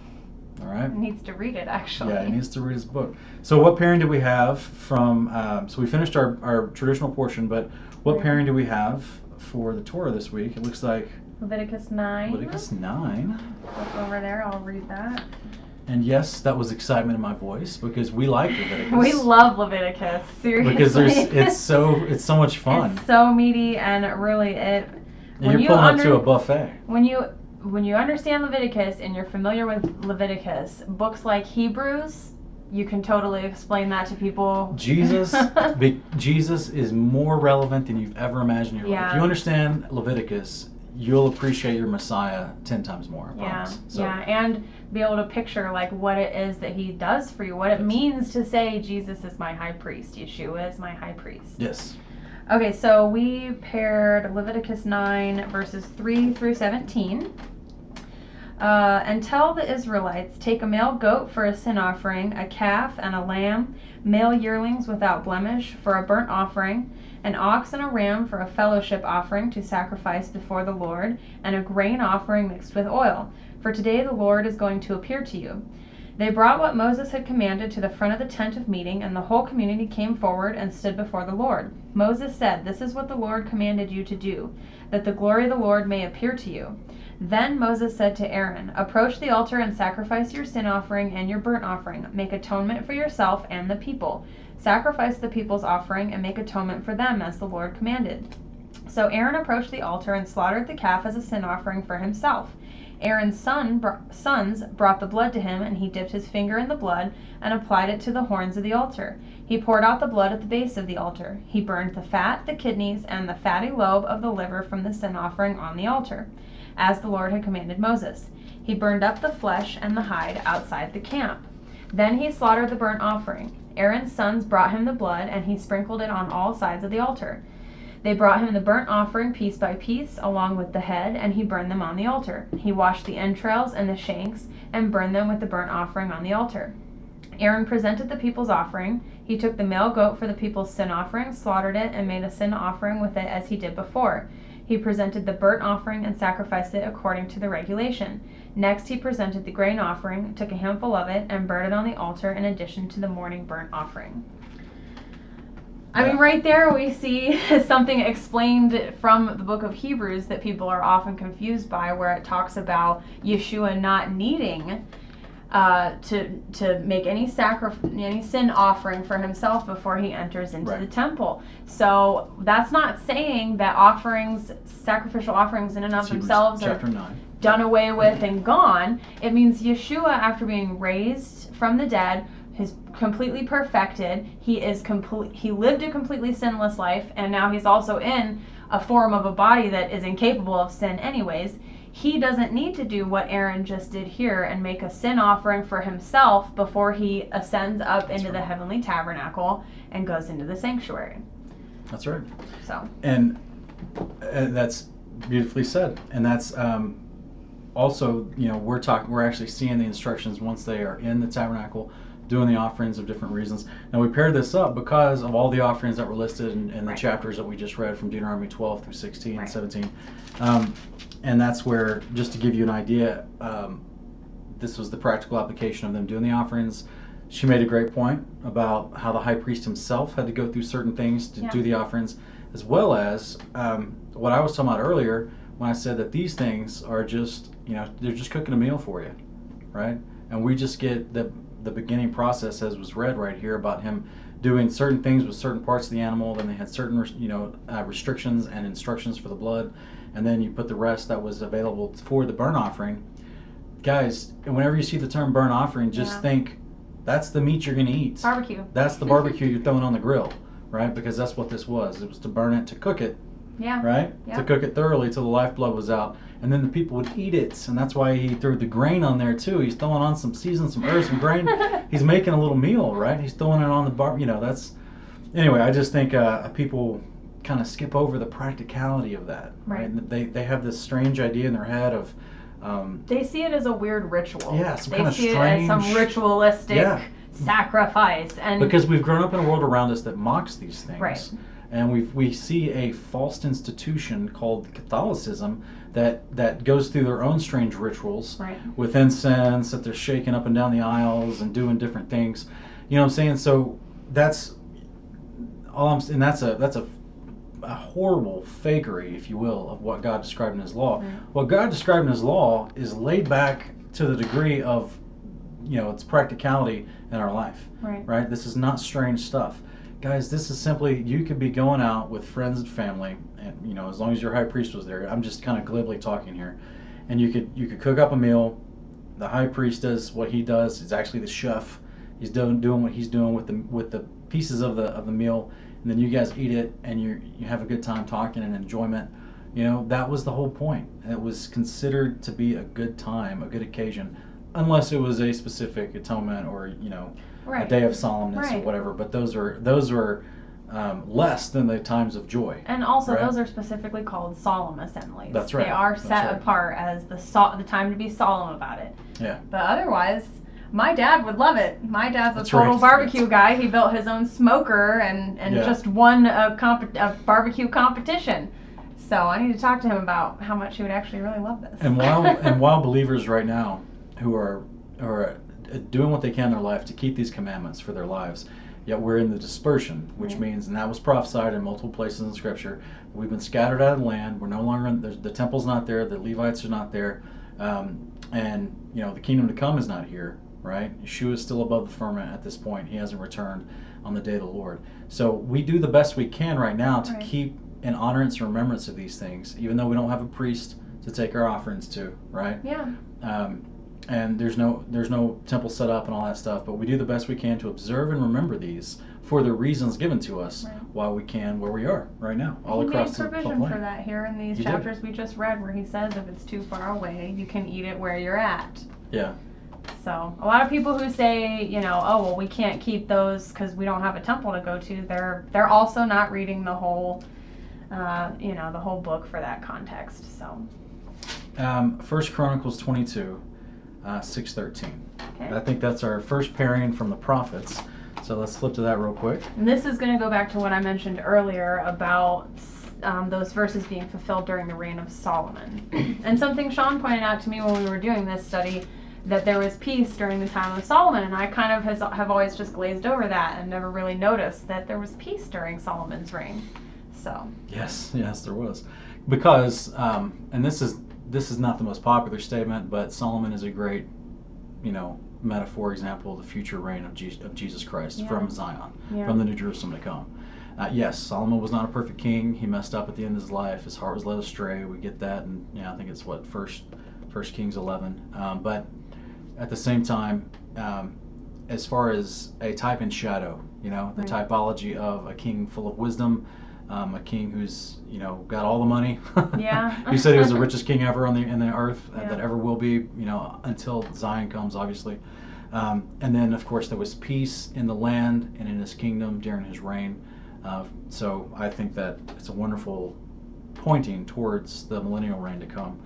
All right? Needs to read it, actually. Yeah, he needs to read his book. So what pairing do we have from, so we finished our traditional portion, but what Right. pairing do we have for the Torah this week? It looks like Leviticus 9. Leviticus 9. Look over there. I'll read that. And yes, that was excitement in my voice, because we like Leviticus. We love Leviticus. Seriously. Because it's so much fun. It's so meaty, and really And you're pulling up to a buffet. When you understand Leviticus and you're familiar with Leviticus, books like Hebrews, you can totally explain that to people. Jesus is more relevant than you've ever imagined in your life. If you understand Leviticus, you'll appreciate your Messiah 10 times more. I promise. So, and be able to picture like what it is that he does for you, what it means to say Jesus is my high priest, Yeshua is my high priest. Yes. Okay, so we paired Leviticus 9 verses 3 through 17. And tell the Israelites, take a male goat for a sin offering, a calf and a lamb, male yearlings without blemish for a burnt offering, an ox and a ram for a fellowship offering to sacrifice before the Lord, and a grain offering mixed with oil. For today the Lord is going to appear to you. They brought what Moses had commanded to the front of the tent of meeting, and the whole community came forward and stood before the Lord. Moses said, "This is what the Lord commanded you to do, that the glory of the Lord may appear to you." Then Moses said to Aaron, "Approach the altar and sacrifice your sin offering and your burnt offering. Make atonement for yourself and the people. Sacrifice the people's offering and make atonement for them as the Lord commanded." So Aaron approached the altar and slaughtered the calf as a sin offering for himself. Aaron's sons brought the blood to him, and he dipped his finger in the blood and applied it to the horns of the altar. He poured out the blood at the base of the altar. He burned the fat, the kidneys, and the fatty lobe of the liver from the sin offering on the altar, as the Lord had commanded Moses. He burned up the flesh and the hide outside the camp. Then he slaughtered the burnt offering. Aaron's sons brought him the blood, and he sprinkled it on all sides of the altar. They brought him the burnt offering piece by piece, along with the head, and he burned them on the altar. He washed the entrails and the shanks, and burned them with the burnt offering on the altar. Aaron presented the people's offering. He took the male goat for the people's sin offering, slaughtered it, and made a sin offering with it as he did before. He presented the burnt offering and sacrificed it according to the regulation. Next he presented the grain offering, took a handful of it, and burned it on the altar in addition to the morning burnt offering. I mean, right there we see something explained from the book of Hebrews that people are often confused by, where it talks about Yeshua not needing to make any sin offering for himself before he enters into the temple. So that's not saying that sacrificial offerings in and of themselves are done away with and gone. It means Yeshua, after being raised from the dead, is completely perfected. He lived a completely sinless life, and now he's also in a form of a body that is incapable of sin anyways. He doesn't need to do what Aaron just did here and make a sin offering for himself before he ascends up into the heavenly tabernacle and goes into the sanctuary. That's right. So. And that's beautifully said. And that's also, we're actually seeing the instructions once they are in the tabernacle, doing the offerings of different reasons. Now we paired this up because of all the offerings that were listed in the chapters that we just read from Deuteronomy 12 through 16 and 17. And that's where, just to give you an idea, this was the practical application of them doing the offerings. She made a great point about how the high priest himself had to go through certain things to do the offerings, as well as what I was talking about earlier when I said that these things are just, they're just cooking a meal for you, right? And we just get the beginning process, as was read right here, about him doing certain things with certain parts of the animal. Then they had certain, restrictions and instructions for the blood, and then you put the rest that was available for the burnt offering. Guys, whenever you see the term burnt offering, just think that's the meat you're going to eat. Barbecue. That's the barbecue you're throwing on the grill, right? Because that's what this was. It was to burn it, to cook it. Yeah. Right? Yeah. To cook it thoroughly till the lifeblood was out. And then the people would eat it. And that's why he threw the grain on there too. He's throwing on some season, some herbs, some grain. He's making a little meal, right? He's throwing it on the bar. That's... Anyway, I just think people kind of skip over the practicality of that. Right? They have this strange idea in their head of... they see it as a weird ritual. Yeah, some they kind of see strange... it as some ritualistic sacrifice. And because we've grown up in a world around us that mocks these things. Right. And we see a false institution called Catholicism that goes through their own strange rituals with incense that they're shaking up and down the aisles and doing different things. You know what I'm saying? So that's all I'm saying. That's a horrible fakery, if you will, of what God described in His law. What God described in His law is laid back to the degree of its practicality in our life. Right? This is not strange stuff. Guys, this is simply, you could be going out with friends and family, and as long as your high priest was there. I'm just kind of glibly talking here, and you could cook up a meal. The high priest does what he does. He's actually the chef. He's doing what he's doing with the pieces of the meal, and then you guys eat it, and you have a good time talking and enjoyment. That was the whole point. It was considered to be a good time, a good occasion, unless it was a specific atonement or a day of solemnness or whatever. But those were less than the times of joy. And also, those are specifically called solemn assemblies. That's right. They are set apart as the time to be solemn about it. Yeah. But otherwise, my dad would love it. My dad's a total barbecue guy. He built his own smoker and just won a barbecue competition. So I need to talk to him about how much he would actually really love this. And while believers right now who are doing what they can in their life to keep these commandments for their lives, yet we're in the dispersion, which means, and that was prophesied in multiple places in Scripture, we've been scattered out of the land. We're no longer the temple's not there, the Levites are not there, and the kingdom to come is not here. Right? Yeshua is still above the firmament at this point. He hasn't returned on the day of the Lord. So we do the best we can right now to keep in honorance and remembrance of these things, even though we don't have a priest to take our offerings to. Right? Yeah. And there's no temple set up and all that stuff, but we do the best we can to observe and remember these for the reasons given to us while we can where we are right now, all across the land. He made provision for that here in these chapters we just read, where he says if it's too far away, you can eat it where you're at. Yeah. So a lot of people who say, oh well, we can't keep those because we don't have a temple to go to, they're also not reading the whole, the whole book for that context. So. 1 Chronicles 22. 6:13. Okay. I think that's our first pairing from the prophets. So let's flip to that real quick. And this is going to go back to what I mentioned earlier about those verses being fulfilled during the reign of Solomon. And something Sean pointed out to me when we were doing this study, that there was peace during the time of Solomon, and I kind of have always just glazed over that and never really noticed that there was peace during Solomon's reign. So. Yes, there was, because and this is not the most popular statement, but Solomon is a great, metaphor example of the future reign of Jesus Christ from Zion, from the New Jerusalem to come. Yes, Solomon was not a perfect king. He messed up at the end of his life. His heart was led astray. We get that, and I think it's First Kings 11. But at the same time, as far as a type and shadow, the typology of a king full of wisdom, a king who's got all the money. Yeah. He said he was the richest king ever in the earth Yeah. that ever will be. Until Zion comes, obviously. And then of course there was peace in the land and in his kingdom during his reign. So I think that it's a wonderful pointing towards the millennial reign to come.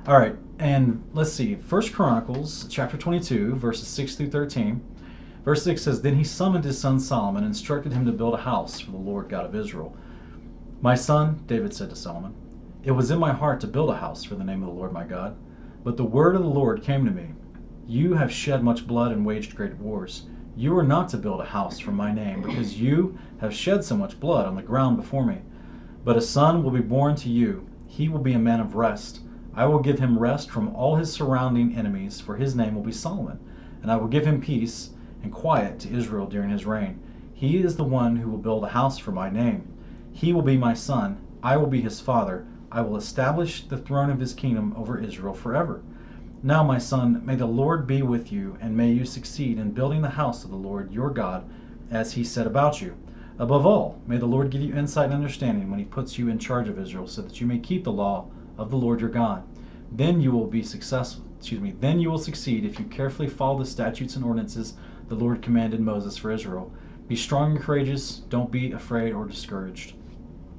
All right, and let's see. 1 Chronicles chapter 22, verses 6 through 13. Verse 6 says, Then he summoned his son Solomon and instructed him to build a house for the Lord God of Israel. My son, David said to Solomon, It was in my heart to build a house for the name of the Lord my God. But the word of the Lord came to me. You have shed much blood and waged great wars. You are not to build a house for my name, because you have shed so much blood on the ground before me. But a son will be born to you. He will be a man of rest. I will give him rest from all his surrounding enemies, for his name will be Solomon. And I will give him peace and quiet to Israel during his reign. He is the one who will build a house for my name. He will be my son. I will be his father. I will establish the throne of his kingdom over Israel forever. Now, my son, may the Lord be with you, and may you succeed in building the house of the Lord your God, as he said about you. Above all, may the Lord give you insight and understanding when he puts you in charge of Israel, so that you may keep the law of the Lord your God. Then you will be successful. Then you will succeed if you carefully follow the statutes and ordinances the Lord commanded Moses for Israel. Be strong and courageous. Don't be afraid or discouraged.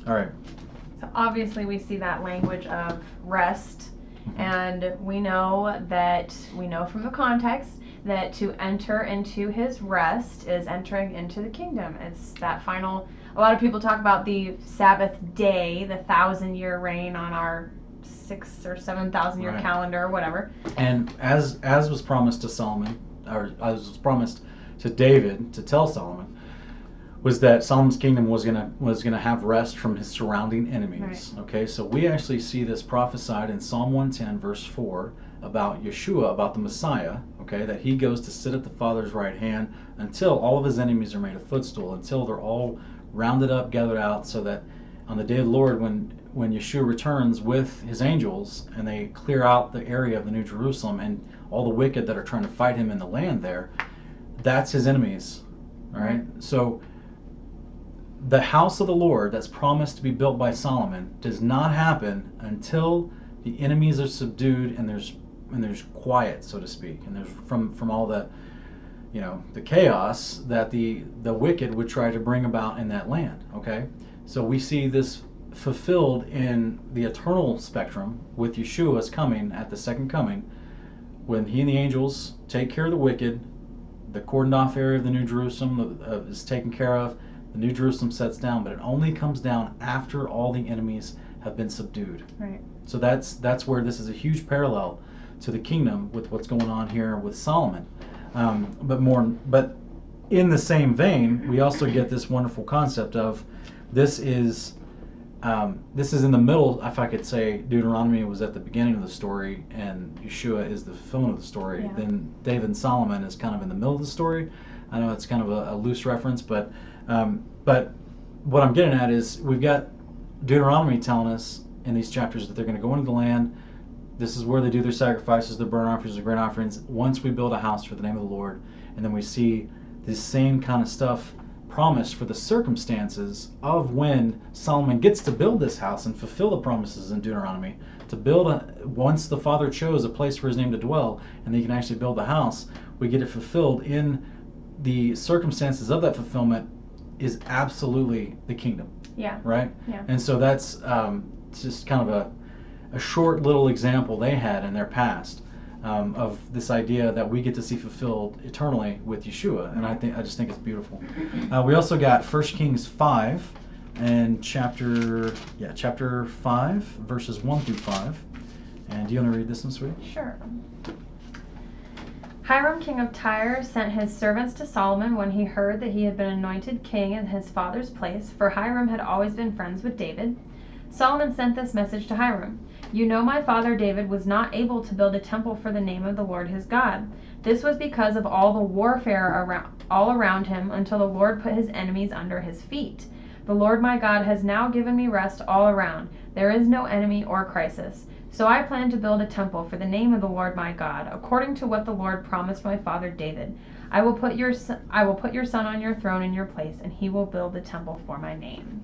All right. So obviously we see that language of rest, and we know from the context that to enter into his rest is entering into the kingdom. It's that final. A lot of people talk about the Sabbath day, the 1,000-year reign on our 6,000 or 7,000 year Right. calendar, or whatever. And as was promised to Solomon, or as was promised to David to tell Solomon, was that Solomon's kingdom was gonna have rest from his surrounding enemies. Right. Okay, so we actually see this prophesied in Psalm 110, verse 4, about Yeshua, about the Messiah. Okay, that he goes to sit at the Father's right hand until all of his enemies are made a footstool, until they're all rounded up, gathered out, so that on the day of the Lord, when Yeshua returns with his angels and they clear out the area of the New Jerusalem and all the wicked that are trying to fight him in the land there, that's his enemies. All right, so the house of the Lord that's promised to be built by Solomon does not happen until the enemies are subdued and there's quiet, so to speak, and there's from all the the chaos that the wicked would try to bring about in that land. Okay, so we see this fulfilled in the eternal spectrum with Yeshua's coming at the second coming, when he and the angels take care of the wicked. The cordoned off area of the New Jerusalem is taken care of. The New Jerusalem sets down, but it only comes down after all the enemies have been subdued. Right. So that's where this is a huge parallel to the kingdom with what's going on here with Solomon. But in the same vein, we also get this wonderful concept of this is in the middle. If I could say, Deuteronomy was at the beginning of the story, and Yeshua is the fulfillment of the story. Yeah. Then David and Solomon is kind of in the middle of the story. I know it's kind of a loose reference, but what I'm getting at is we've got Deuteronomy telling us in these chapters that they're going to go into the land. This is where they do their sacrifices, their burnt offerings, their grain offerings, once we build a house for the name of the Lord. And then we see this same kind of stuff promised for the circumstances of when Solomon gets to build this house and fulfill the promises in Deuteronomy, to build once the Father chose a place for his name to dwell and he can actually build the house, we get it fulfilled in the circumstances of that fulfillment is absolutely the kingdom. Yeah. Right? Yeah. And so that's just kind of a short little example they had in their past of this idea that we get to see fulfilled eternally with Yeshua, and I just think it's beautiful. We also got 1 Kings 5 and chapter 5 verses 1 through 5. And do you want to read this one, sweetie? Sure. Hiram, king of Tyre, sent his servants to Solomon when he heard that he had been anointed king in his father's place, for Hiram had always been friends with David. Solomon sent this message to Hiram: You know my father David was not able to build a temple for the name of the Lord his God. This was because of all the warfare all around him, until the Lord put his enemies under his feet. The Lord my God has now given me rest all around. There is no enemy or crisis. So I plan to build a temple for the name of the Lord my God, according to what the Lord promised my father David. I will put your son on your throne in your place, and he will build the temple for my name.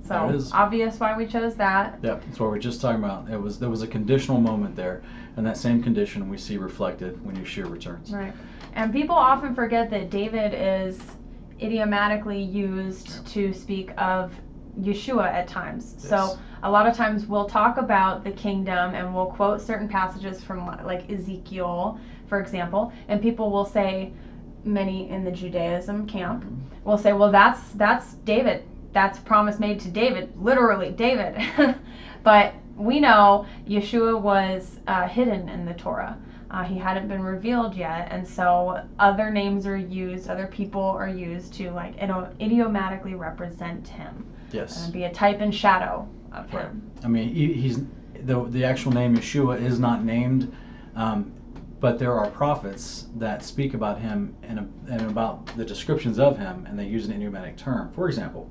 So There it is. obvious why we chose that. Yep, that's what we we're just talking about. There was a conditional moment there, and that same condition we see reflected when Yeshua returns. Right. And people often forget that David is idiomatically used to speak of Yeshua at times. Yes. So a lot of times we'll talk about the kingdom and we'll quote certain passages from like Ezekiel, for example, and people will say, many in the Judaism camp will say, well, that's David. That's promise made to David, literally David. But we know Yeshua was hidden in the Torah. He hadn't been revealed yet, and so other names are used, other people are used to like idiomatically represent him. Yes. Be a type and shadow of Right. him. I mean, he's the actual name Yeshua is not named, but there are prophets that speak about him and about the descriptions of him, and they use an idiomatic term. For example,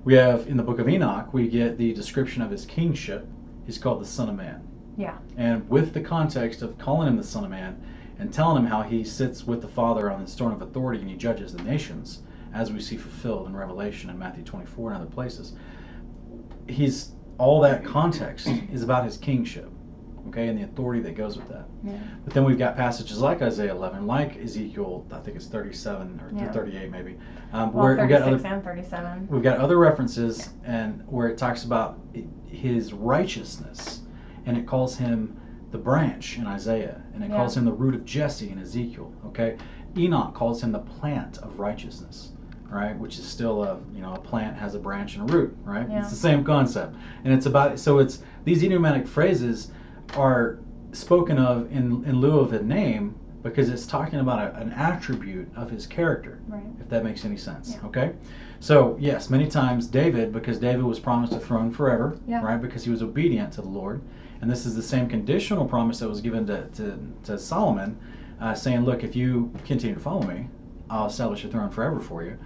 we have in the book of Enoch, we get the description of his kingship. He's called the Son of Man. Yeah. And with the context of calling him the Son of Man and telling him how he sits with the Father on his throne of authority and he judges the nations, as we see fulfilled in Revelation and Matthew 24 and other places, all that context is about his kingship, okay, and the authority that goes with that. Yeah. But then we've got passages like Isaiah 11, like Ezekiel, I think it's 37 or 38 maybe, Well, 36 and 37. We've got other references and where it talks about his righteousness, and it calls him the branch in Isaiah, and it calls him the root of Jesse in Ezekiel. Okay, Enoch calls him the plant of righteousness, right? Which is still a plant has a branch and a root, right? Yeah. It's the same concept, and it's these idiomatic phrases are spoken of in lieu of a name because it's talking about an attribute of his character, right? If that makes any sense. Yeah. Okay, so yes, many times because David was promised a throne forever, yeah. right? Because he was obedient to the Lord, and this is the same conditional promise that was given to Solomon, saying, look, if you continue to follow me, I'll establish a throne forever for you.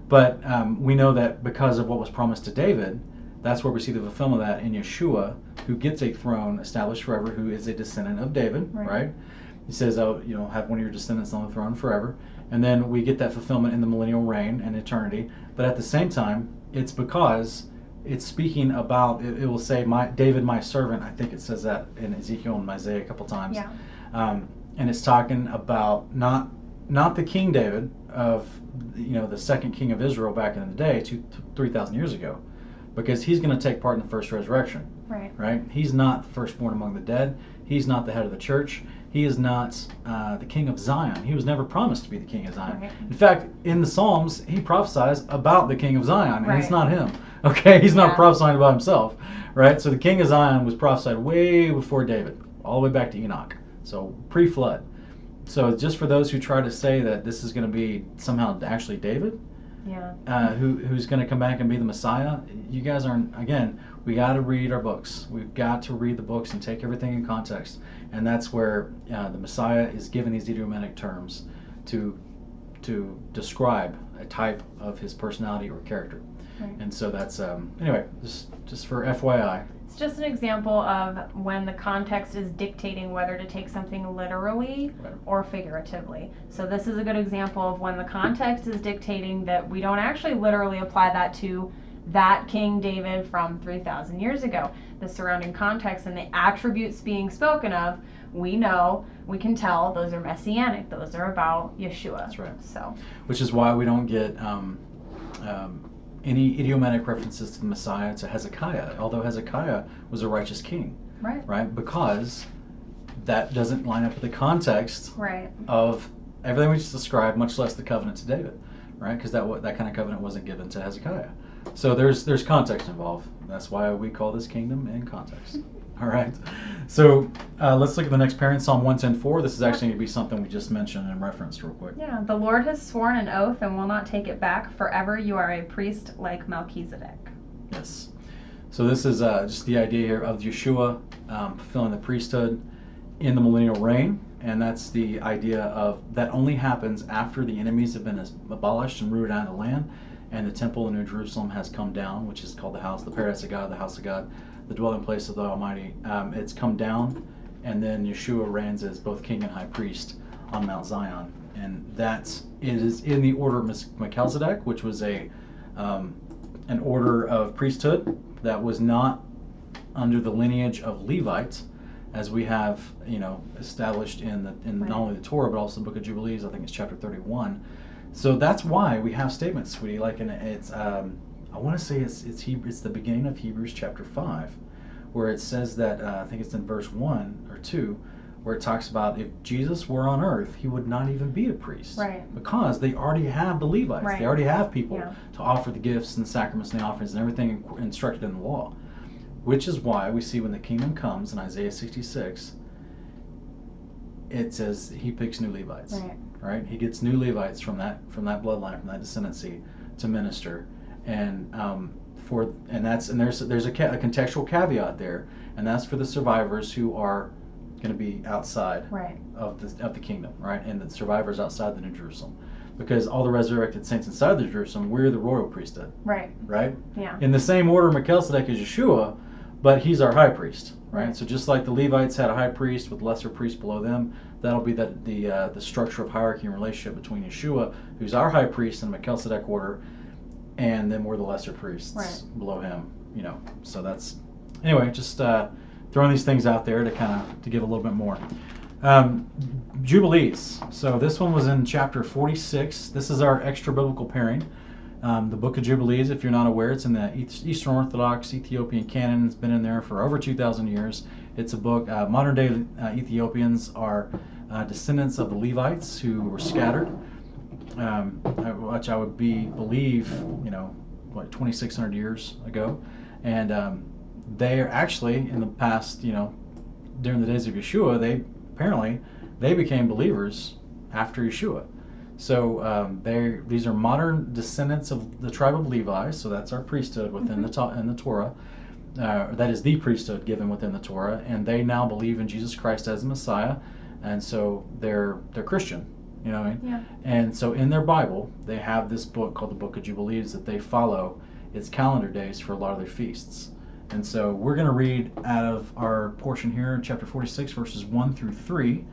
But we know that because of what was promised to David, that's where we see the fulfillment of that in Yeshua, who gets a throne established forever, who is a descendant of David, right? He says, oh, have one of your descendants on the throne forever. And then we get that fulfillment in the millennial reign and eternity. But at the same time, it's because it's speaking about, it will say, David, my servant. I think it says that in Ezekiel and Isaiah a couple times. Yeah. And it's talking about not the King David of, the second king of Israel back in the day, 3,000 years ago, because he's going to take part in the first resurrection. Right? He's not the firstborn among the dead. He's not the head of the church. He is not the king of Zion. He was never promised to be the king of Zion. Right. In fact, in the Psalms, he prophesies about the king of Zion, and it's not him. Okay, he's not prophesying about himself, right? So the king of Zion was prophesied way before David, all the way back to Enoch, so pre-flood. So just for those who try to say that this is going to be somehow actually David, who's going to come back and be the Messiah, you guys aren't. Again, we got to read our books. We've got to read the books and take everything in context, and that's where the Messiah is given these idiomatic terms to describe a type of his personality or character. Right. And so that's anyway, just for FYI. It's just an example of when the context is dictating whether to take something literally or figuratively. So this is a good example of when the context is dictating that we don't actually literally apply that to that King David from 3,000 years ago. The surrounding context and the attributes being spoken of, we can tell those are messianic. Those are about Yeshua. That's right. So, which is why we don't get any idiomatic references to the Messiah to Hezekiah, although Hezekiah was a righteous king. Right? Because that doesn't line up with the context of everything we just described, much less the covenant to David, right? Because that kind of covenant wasn't given to Hezekiah. So there's context involved. That's why we call this kingdom in context. All right. So let's look at the next parent, Psalm 110:4. This is actually going to be something we just mentioned and referenced real quick. Yeah. The Lord has sworn an oath and will not take it back. Forever you are a priest like Melchizedek. Yes. So this is just the idea here of Yeshua fulfilling the priesthood in the millennial reign. And that's the idea of that only happens after the enemies have been abolished and rooted out of the land, and the temple in New Jerusalem has come down, which is called the paradise of God, the house of God, the dwelling place of the Almighty. It's come down, and then Yeshua reigns as both king and high priest on Mount Zion, and it is in the order of Melchizedek, which was a an order of priesthood that was not under the lineage of Levites, as we have, established in Right. not only the Torah but also the Book of Jubilees. I think it's chapter 31. So that's why we have statements, sweetie. Like it's I want to say it's the beginning of Hebrews chapter 5, where it says that I think it's in verse 1 or 2, where it talks about if Jesus were on earth, he would not even be a priest. Right. Because they already have the Levites. Right. They already have people Yeah. to offer the gifts and the sacraments and the offerings and everything instructed in the law. Which is why we see when the kingdom comes in Isaiah 66, it says he picks new Levites. Right. Right? He gets new Levites from that bloodline, from that descendancy to minister. And there's a contextual caveat there, and that's for the survivors who are going to be outside Right. of the kingdom, right? And the survivors outside the New Jerusalem, because all the resurrected saints inside the Jerusalem, we're the royal priesthood, Right. right? Yeah. In the same order Melchizedek is Yeshua, but he's our high priest, right? Right. So just like the Levites had a high priest with lesser priests below them, that'll be the structure of hierarchy and relationship between Yeshua, who's our high priest in Melchizedek order, and then we're the lesser priests Right. below him, So that's, anyway, just throwing these things out there to give a little bit more. Jubilees. So this one was in chapter 46. This is our extra biblical pairing. The Book of Jubilees, if you're not aware, it's in the Eastern Orthodox Ethiopian canon. It's been in there for over 2,000 years. It's a book. Modern day Ethiopians are descendants of the Levites who were scattered, which I would believe, 2,600 years ago. And they are actually, in the past, during the days of Yeshua, they became believers after Yeshua. So these are modern descendants of the tribe of Levi. So that's our priesthood within in the Torah. That is the priesthood given within the Torah, and they now believe in Jesus Christ as the Messiah, and so they're Christian. You know what I mean? Yeah. And so in their Bible, they have this book called the Book of Jubilees that they follow its calendar days for a lot of their feasts. And so we're going to read out of our portion here in chapter 46, verses 1 through 3.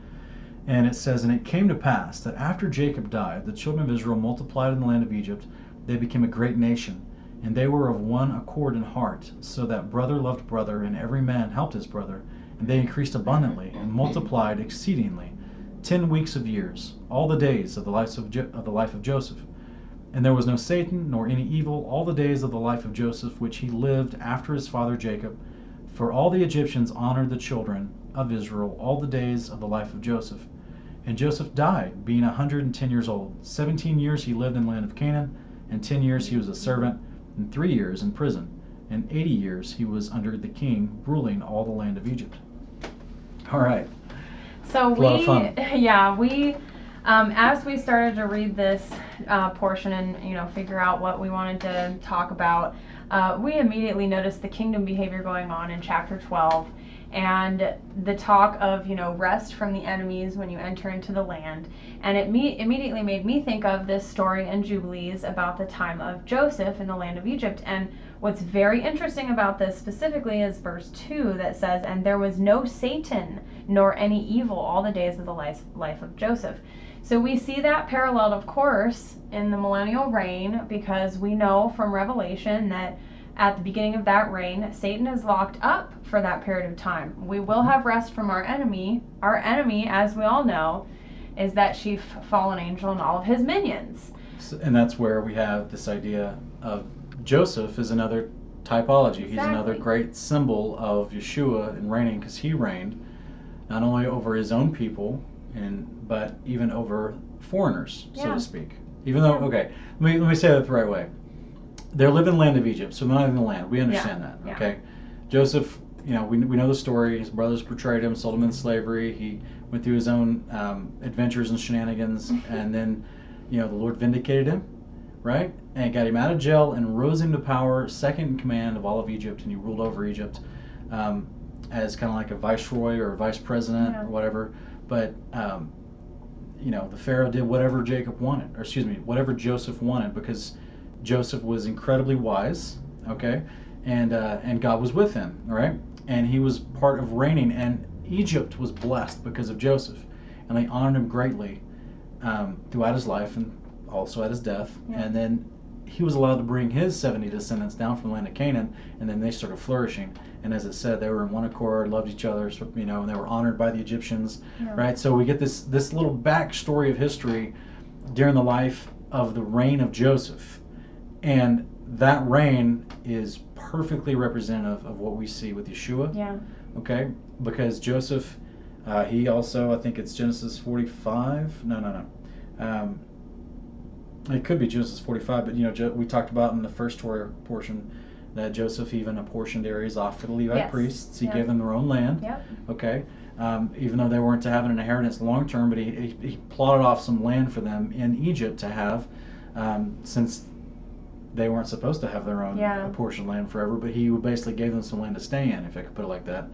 And it says, "And it came to pass that after Jacob died, the children of Israel multiplied in the land of Egypt. They became a great nation, and they were of one accord in heart, so that brother loved brother, and every man helped his brother. And they increased abundantly, and multiplied exceedingly, 10 weeks of years, all the days of the life of Joseph. And there was no Satan, nor any evil, all the days of the life of Joseph, which he lived after his father Jacob. For all the Egyptians honored the children of Israel all the days of the life of Joseph. And Joseph died, being 110 years old. 17 years he lived in the land of Canaan, and 10 years he was a servant, and 3 years in prison, and 80 years he was under the king, ruling all the land of Egypt." All right. So A lot of fun. as we started to read this portion and figure out what we wanted to talk about, we immediately noticed the kingdom behavior going on in chapter 12, and the talk of rest from the enemies when you enter into the land. And it immediately made me think of this story in Jubilees about the time of Joseph in the land of Egypt. And what's very interesting about this specifically is verse 2 that says, "And there was no Satan nor any evil all the days of the life of Joseph." So we see that paralleled, of course, in the millennial reign, because we know from Revelation that at the beginning of that reign, Satan is locked up for that period of time. We will have rest from our enemy. Our enemy, as we all know, is that chief fallen angel and all of his minions. And that's where we have this idea of Joseph is another typology. He's another Exactly. great symbol of Yeshua and reigning, because he reigned not only over his own people, but even over foreigners, so Yeah. to speak. Even though, okay, let me say that the right way. They're living in the land of Egypt, so they're not in the land. We understand that, Yeah. okay? Joseph, we know the story. His brothers betrayed him, sold him into slavery. He went through his own adventures and shenanigans, and then, the Lord vindicated him, right? And got him out of jail and rose him to power, second in command of all of Egypt, and he ruled over Egypt as kind of like a viceroy or a vice president or whatever. But the Pharaoh did whatever whatever Joseph wanted, because Joseph was incredibly wise, okay, and God was with him, all right, and he was part of reigning, and Egypt was blessed because of Joseph, and they honored him greatly throughout his life and also at his death. Yeah. And then he was allowed to bring his 70 descendants down from the land of Canaan, and then they started flourishing. And as it said, they were in one accord, loved each other, you know, and they were honored by the Egyptians, right? So we get this little backstory of history during the life of the reign of Joseph, and that reign is perfectly representative of what we see with Yeshua. Yeah. Okay, because Joseph, he also, I think it's Genesis 45. No. It could be Genesis 45, but you know, we talked about in the first Torah portion that Joseph even apportioned areas off for the Levite priests. He gave them their own land. Yep. Okay, even though they weren't to have an inheritance long term, but he plotted off some land for them in Egypt to have, since they weren't supposed to have their own apportioned land forever. But he basically gave them some land to stay in, if I could put it like that,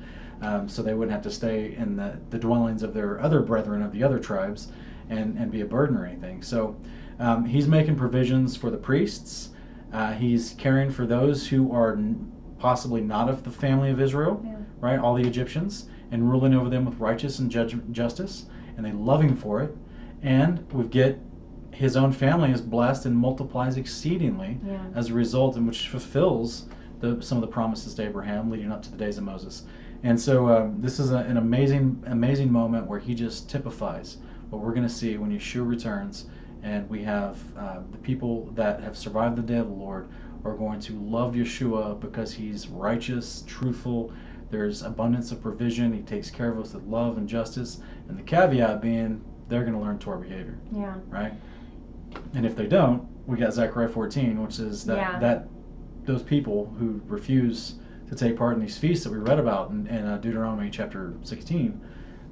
so they wouldn't have to stay in the dwellings of their other brethren of the other tribes and be a burden or anything. So he's making provisions for the priests. He's caring for those who are possibly not of the family of Israel, right? All the Egyptians, and ruling over them with righteous and justice, and they love him for it. And we get his own family is blessed and multiplies exceedingly as a result, in which fulfills some of the promises to Abraham leading up to the days of Moses. And so this is an amazing moment where he just typifies what we're going to see when Yeshua returns. And we have the people that have survived the day of the Lord are going to love Yeshua because he's righteous, truthful. There's abundance of provision. He takes care of us with love and justice. And the caveat being, they're going to learn Torah behavior. Yeah. Right? And if they don't, we got Zechariah 14, which is that those people who refuse to take part in these feasts that we read about in Deuteronomy chapter 16,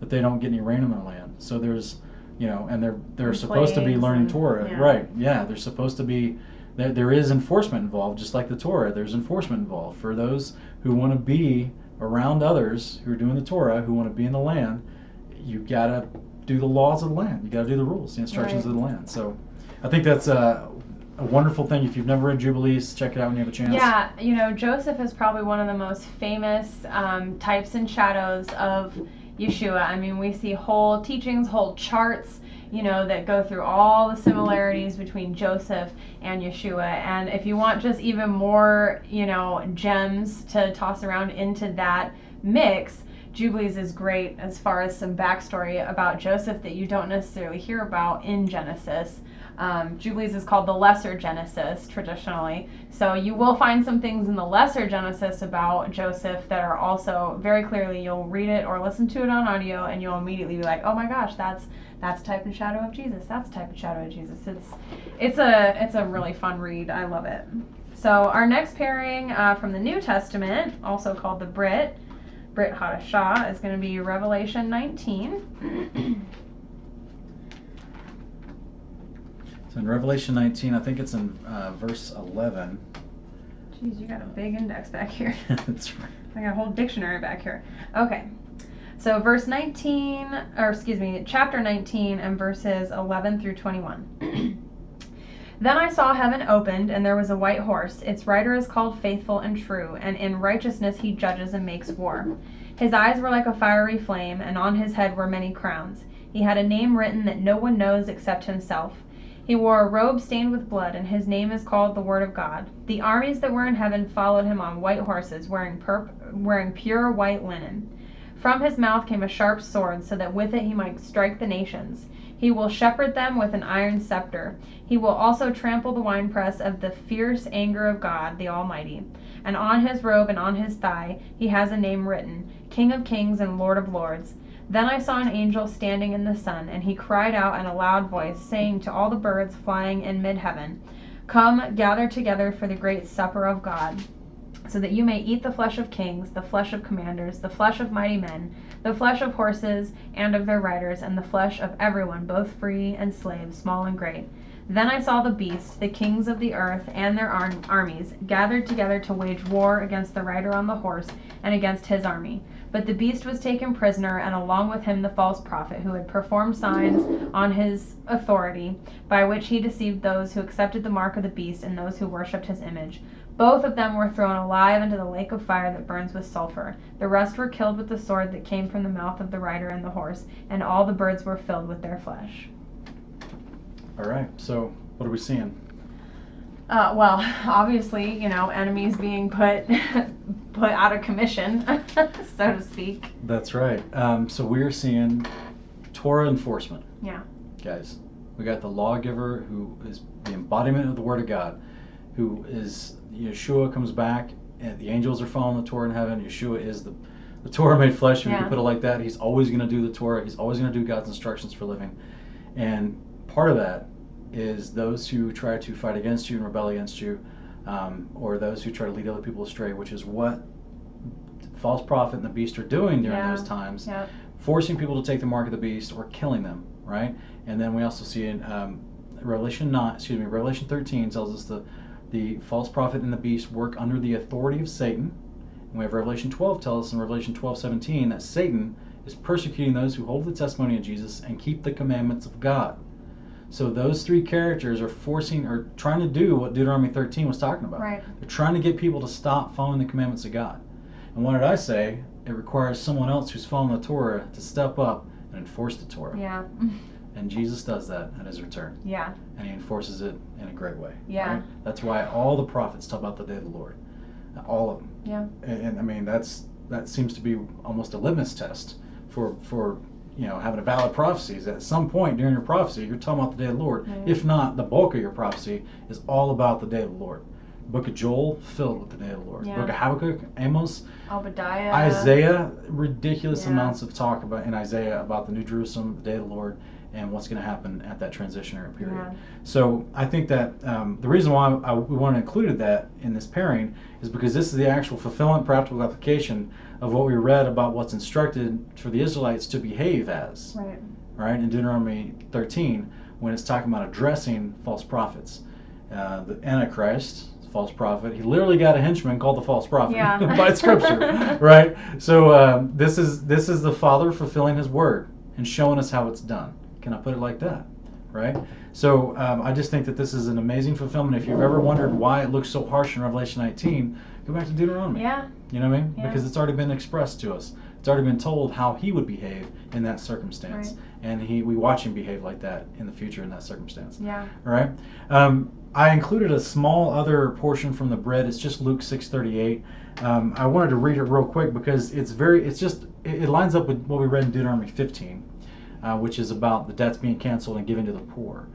that they don't get any rain in their land. So there's, you know, and they're supposed to be learning Torah, right? Yeah, they're supposed to be. There is enforcement involved, just like the Torah. There's enforcement involved for those who want to be around others who are doing the Torah, who want to be in the land. You gotta do the laws of the land. You gotta do the rules, the instructions of the land. So, I think that's a wonderful thing. If you've never read Jubilees, check it out when you have a chance. Yeah, you know, Joseph is probably one of the most famous types and shadows of Yeshua. I mean, we see whole teachings, whole charts, you know, that go through all the similarities between Joseph and Yeshua. And if you want just even more, you know, gems to toss around into that mix, Jubilees is great as far as some backstory about Joseph that you don't necessarily hear about in Genesis. Jubilees is called the Lesser Genesis traditionally. So you will find some things in the Lesser Genesis about Joseph that are also very clearly, you'll read it or listen to it on audio and you'll immediately be like, oh my gosh, that's type and shadow of Jesus. That's type and shadow of Jesus. It's a really fun read. I love it. So our next pairing from the New Testament, also called the Brit Hadashah, is going to be Revelation 19. So in Revelation 19, I think it's in verse 11. Jeez, you got a big index back here. That's right. I got a whole dictionary back here. Okay. So chapter 19 and verses 11 through 21. Then I saw heaven opened, and there was a white horse. Its rider is called Faithful and True, and in righteousness he judges and makes war. His eyes were like a fiery flame, and on his head were many crowns. He had a name written that no one knows except himself. He wore a robe stained with blood, and his name is called the Word of God. The armies that were in heaven followed him on white horses, wearing pure white linen. From his mouth came a sharp sword, so that with it he might strike the nations. He will shepherd them with an iron scepter. He will also trample the winepress of the fierce anger of God, the Almighty. And on his robe and on his thigh he has a name written, King of Kings and Lord of Lords. Then I saw an angel standing in the sun, and he cried out in a loud voice, saying to all the birds flying in mid-heaven, Come, gather together for the great supper of God, so that you may eat the flesh of kings, the flesh of commanders, the flesh of mighty men, the flesh of horses and of their riders, and the flesh of everyone, both free and slave, small and great. Then I saw the beast, the kings of the earth, and their armies, gathered together to wage war against the rider on the horse and against his army. But the beast was taken prisoner, and along with him the false prophet, who had performed signs on his authority, by which he deceived those who accepted the mark of the beast and those who worshipped his image. Both of them were thrown alive into the lake of fire that burns with sulfur. The rest were killed with the sword that came from the mouth of the rider and the horse, and all the birds were filled with their flesh. All right, so what are we seeing? Well, obviously, enemies being put out of commission, so to speak. That's right. So we're seeing Torah enforcement. Yeah. Guys, we got the lawgiver who is the embodiment of the Word of God, who is Yeshua comes back, and the angels are following the Torah in heaven. Yeshua is the Torah made flesh, if you can put it like that. He's always going to do the Torah. He's always going to do God's instructions for living. And part of that is those who try to fight against you and rebel against you, or those who try to lead other people astray, which is what the false prophet and the beast are doing during those times, forcing people to take the mark of the beast or killing them, right? And then we also see in Revelation 13 tells us the false prophet and the beast work under the authority of Satan. And we have Revelation 12 tells us in Revelation 12:17 that Satan is persecuting those who hold the testimony of Jesus and keep the commandments of God. So those three characters are trying to do what Deuteronomy 13 was talking about. Right. They're trying to get people to stop following the commandments of God. And what did I say? It requires someone else who's following the Torah to step up and enforce the Torah. Yeah. And Jesus does that at his return. Yeah. And he enforces it in a great way. Yeah. Right? That's why all the prophets talk about the day of the Lord. All of them. Yeah. And I mean, that seems to be almost a litmus test for having a valid prophecy. Is that at some point during your prophecy, you're talking about the day of the Lord. Mm-hmm. If not, the bulk of your prophecy is all about the day of the Lord. The book of Joel, filled with the day of the Lord. Yeah. The book of Habakkuk, Amos, Obadiah, Isaiah, ridiculous amounts of talk in Isaiah about the New Jerusalem, the day of the Lord, and what's going to happen at that transitionary period. Yeah. So I think that the reason why we want to include that in this pairing is because this is the actual fulfillment, practical application of what we read about what's instructed for the Israelites to behave as. Right? In Deuteronomy 13, when it's talking about addressing false prophets. The Antichrist, false prophet, he literally got a henchman called the false prophet by Scripture, right? So this is the Father fulfilling His word and showing us how it's done. Can I put it like that? Right? So I just think that this is an amazing fulfillment. If you've ever wondered why it looks so harsh in Revelation 19, go back to Deuteronomy. Yeah. You know what I mean? Yeah. Because it's already been expressed to us. It's already been told how he would behave in that circumstance. Right. And we watch him behave like that in the future in that circumstance. Yeah. All right? I included a small other portion from the Brit. It's just Luke 6:38. I wanted to read it real quick because it lines up with what we read in Deuteronomy 15, which is about the debts being canceled and given to the poor.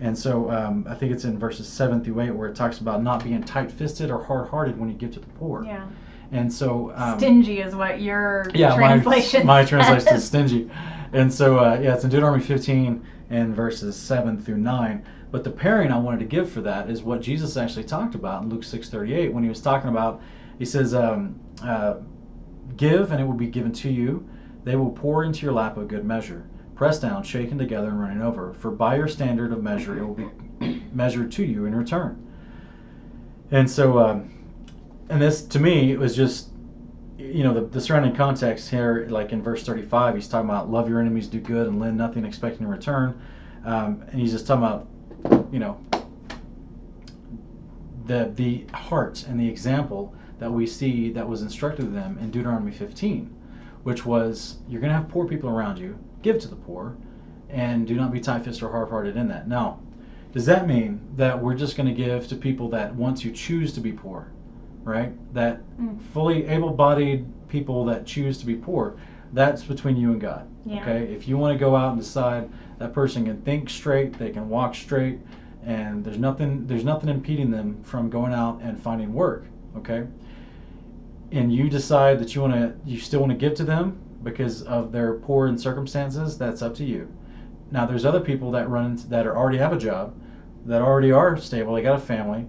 And so I think it's in verses 7 through 8 where it talks about not being tight-fisted or hard-hearted when you give to the poor. Yeah. And so stingy is what your translation my translation says. is stingy. And so it's in Deuteronomy 15 and verses 7 through 9. But the pairing I wanted to give for that is what Jesus actually talked about in Luke 6:38 when he was talking about, he says, give and it will be given to you. They will pour into your lap a good measure, pressed down, shaken together, and running over. For by your standard of measure it will be measured to you in return. And so, and this to me, it was just, the surrounding context here, like in verse 35, he's talking about love your enemies, do good, and lend nothing expecting in return. And he's just talking about, the heart and the example that we see that was instructed to them in Deuteronomy 15, which was, you're going to have poor people around you, give to the poor, and do not be tight-fisted or hard-hearted in that. Now, does that mean that we're just going to give to people that want to choose to be poor, right? That fully able-bodied people that choose to be poor, that's between you and God. Yeah. Okay? If you want to go out and decide that person can think straight, they can walk straight, and there's nothing impeding them from going out and finding work, okay? And you decide that you still want to give to them because of their poor in circumstances, that's up to you. Now there's other people that already have a job, that already are stable, they got a family,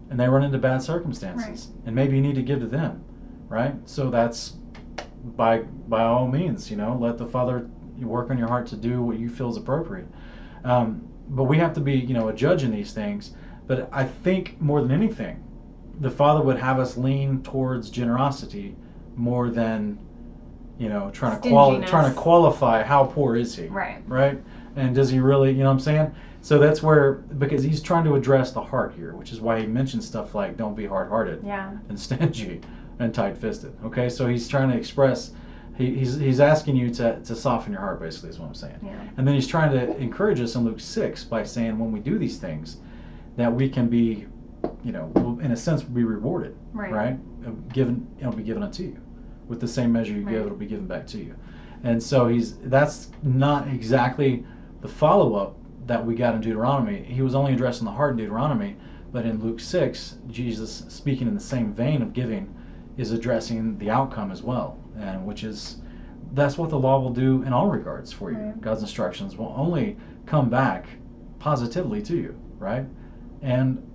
and they run into bad circumstances. Right. And maybe you need to give to them, right? So that's by all means, let the Father work on your heart to do what you feel is appropriate. But we have to be, a judge in these things. But I think more than anything, the Father would have us lean towards generosity more than, trying to qualify how poor is he. Right. Right? And does he really, what I'm saying? So that's where, because he's trying to address the heart here, which is why he mentions stuff like don't be hard-hearted and stingy and tight-fisted. Okay? So he's trying to express, he's asking you to soften your heart, basically, is what I'm saying. Yeah. And then he's trying to encourage us in Luke 6 by saying when we do these things, that we can be will, in a sense, be rewarded, right? It'll be given unto you. With the same measure you give, it'll be given back to you. And so that's not exactly the follow-up that we got in Deuteronomy. He was only addressing the heart in Deuteronomy, but in Luke 6, Jesus, speaking in the same vein of giving, is addressing the outcome as well, and that's what the law will do in all regards for you. Right. God's instructions will only come back positively to you, right? And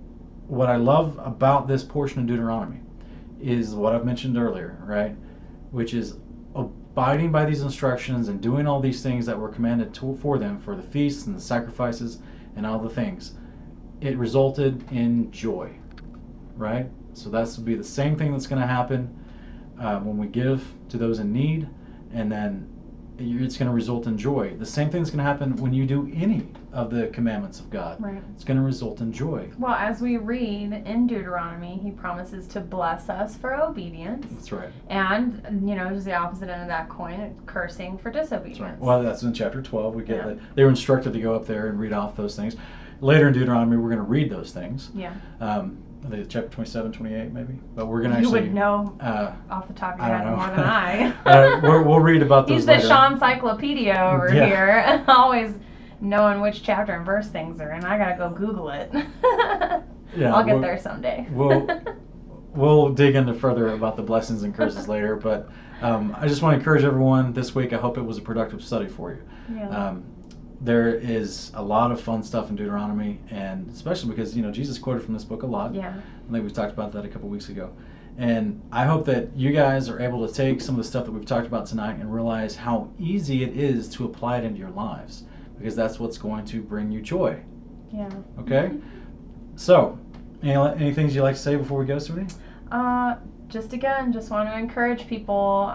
what I love about this portion of Deuteronomy is what I've mentioned earlier, right? Which is abiding by these instructions and doing all these things that were commanded for them, for the feasts and the sacrifices and all the things. It resulted in joy, right? So that's will be the same thing that's going to happen when we give to those in need, and then it's going to result in joy. The same thing is going to happen when you do any of the commandments of God. Right. It's going to result in joy. Well, as we read in Deuteronomy, he promises to bless us for obedience. That's right. And, just the opposite end of that coin, cursing for disobedience. That's right. Well, that's in chapter 12. We get that they were instructed to go up there and read off those things. Later in Deuteronomy, we're going to read those things. Yeah. Chapter 27, 28 maybe. But we're going to actually... You would know off the top of your head more than I. We'll read about those later. He's the Sean Cyclopedia over here. Always knowing which chapter and verse things are in. I got to go Google it. I'll get there someday. We'll dig into further about the blessings and curses later. But I just want to encourage everyone this week. I hope it was a productive study for you. Yeah. There is a lot of fun stuff in Deuteronomy, and especially because Jesus quoted from this book a lot. Yeah. I think we talked about that a couple weeks ago, and I hope that you guys are able to take some of the stuff that we've talked about tonight and realize how easy it is to apply it into your lives, because that's what's going to bring you joy. Yeah. Okay. So, any things you'd like to say before we go, Sweetie? Just want to encourage people,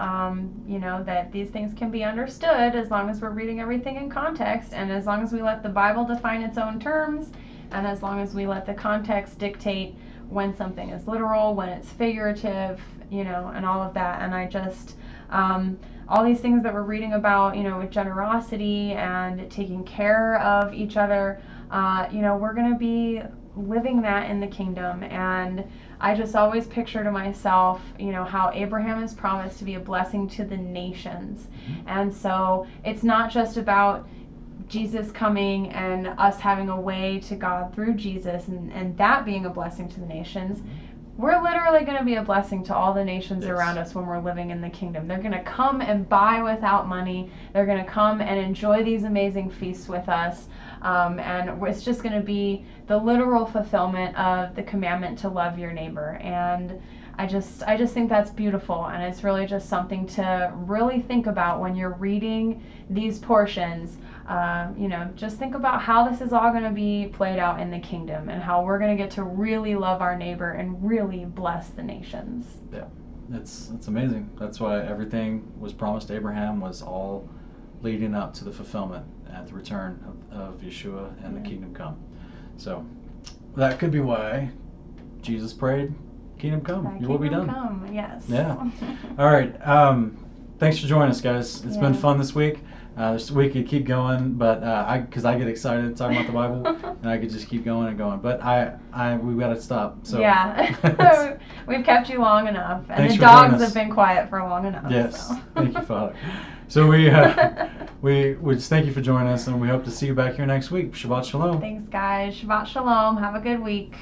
that these things can be understood as long as we're reading everything in context, and as long as we let the Bible define its own terms, and as long as we let the context dictate when something is literal, when it's figurative, and all of that. And I just, all these things that we're reading about, with generosity and taking care of each other, we're going to be living that in the kingdom. And I just always picture to myself, how Abraham is promised to be a blessing to the nations. And so it's not just about Jesus coming and us having a way to God through Jesus and that being a blessing to the nations. We're literally going to be a blessing to all the nations around us when we're living in the kingdom. They're going to come and buy without money. They're going to come and enjoy these amazing feasts with us. And it's just going to be the literal fulfillment of the commandment to love your neighbor. And I just think that's beautiful. And it's really just something to really think about when you're reading these portions. Just think about how this is all going to be played out in the kingdom and how we're going to get to really love our neighbor and really bless the nations. Yeah, it's amazing. That's why everything was promised to Abraham was all leading up to the fulfillment at the return of Yeshua and the kingdom come. So that could be why Jesus prayed, "Kingdom come, your will be done." Come, yes. Yeah. All right. Thanks for joining us, guys. It's been fun this week. We could keep going, but because I get excited talking about the Bible, and I could just keep going and going. But we've got to stop. So yeah, we've kept you long enough, and the dogs have been quiet for long enough. Yes, so. Thank you, Father. So we just thank you for joining us, and we hope to see you back here next week. Shabbat shalom. Thanks, guys. Shabbat shalom. Have a good week.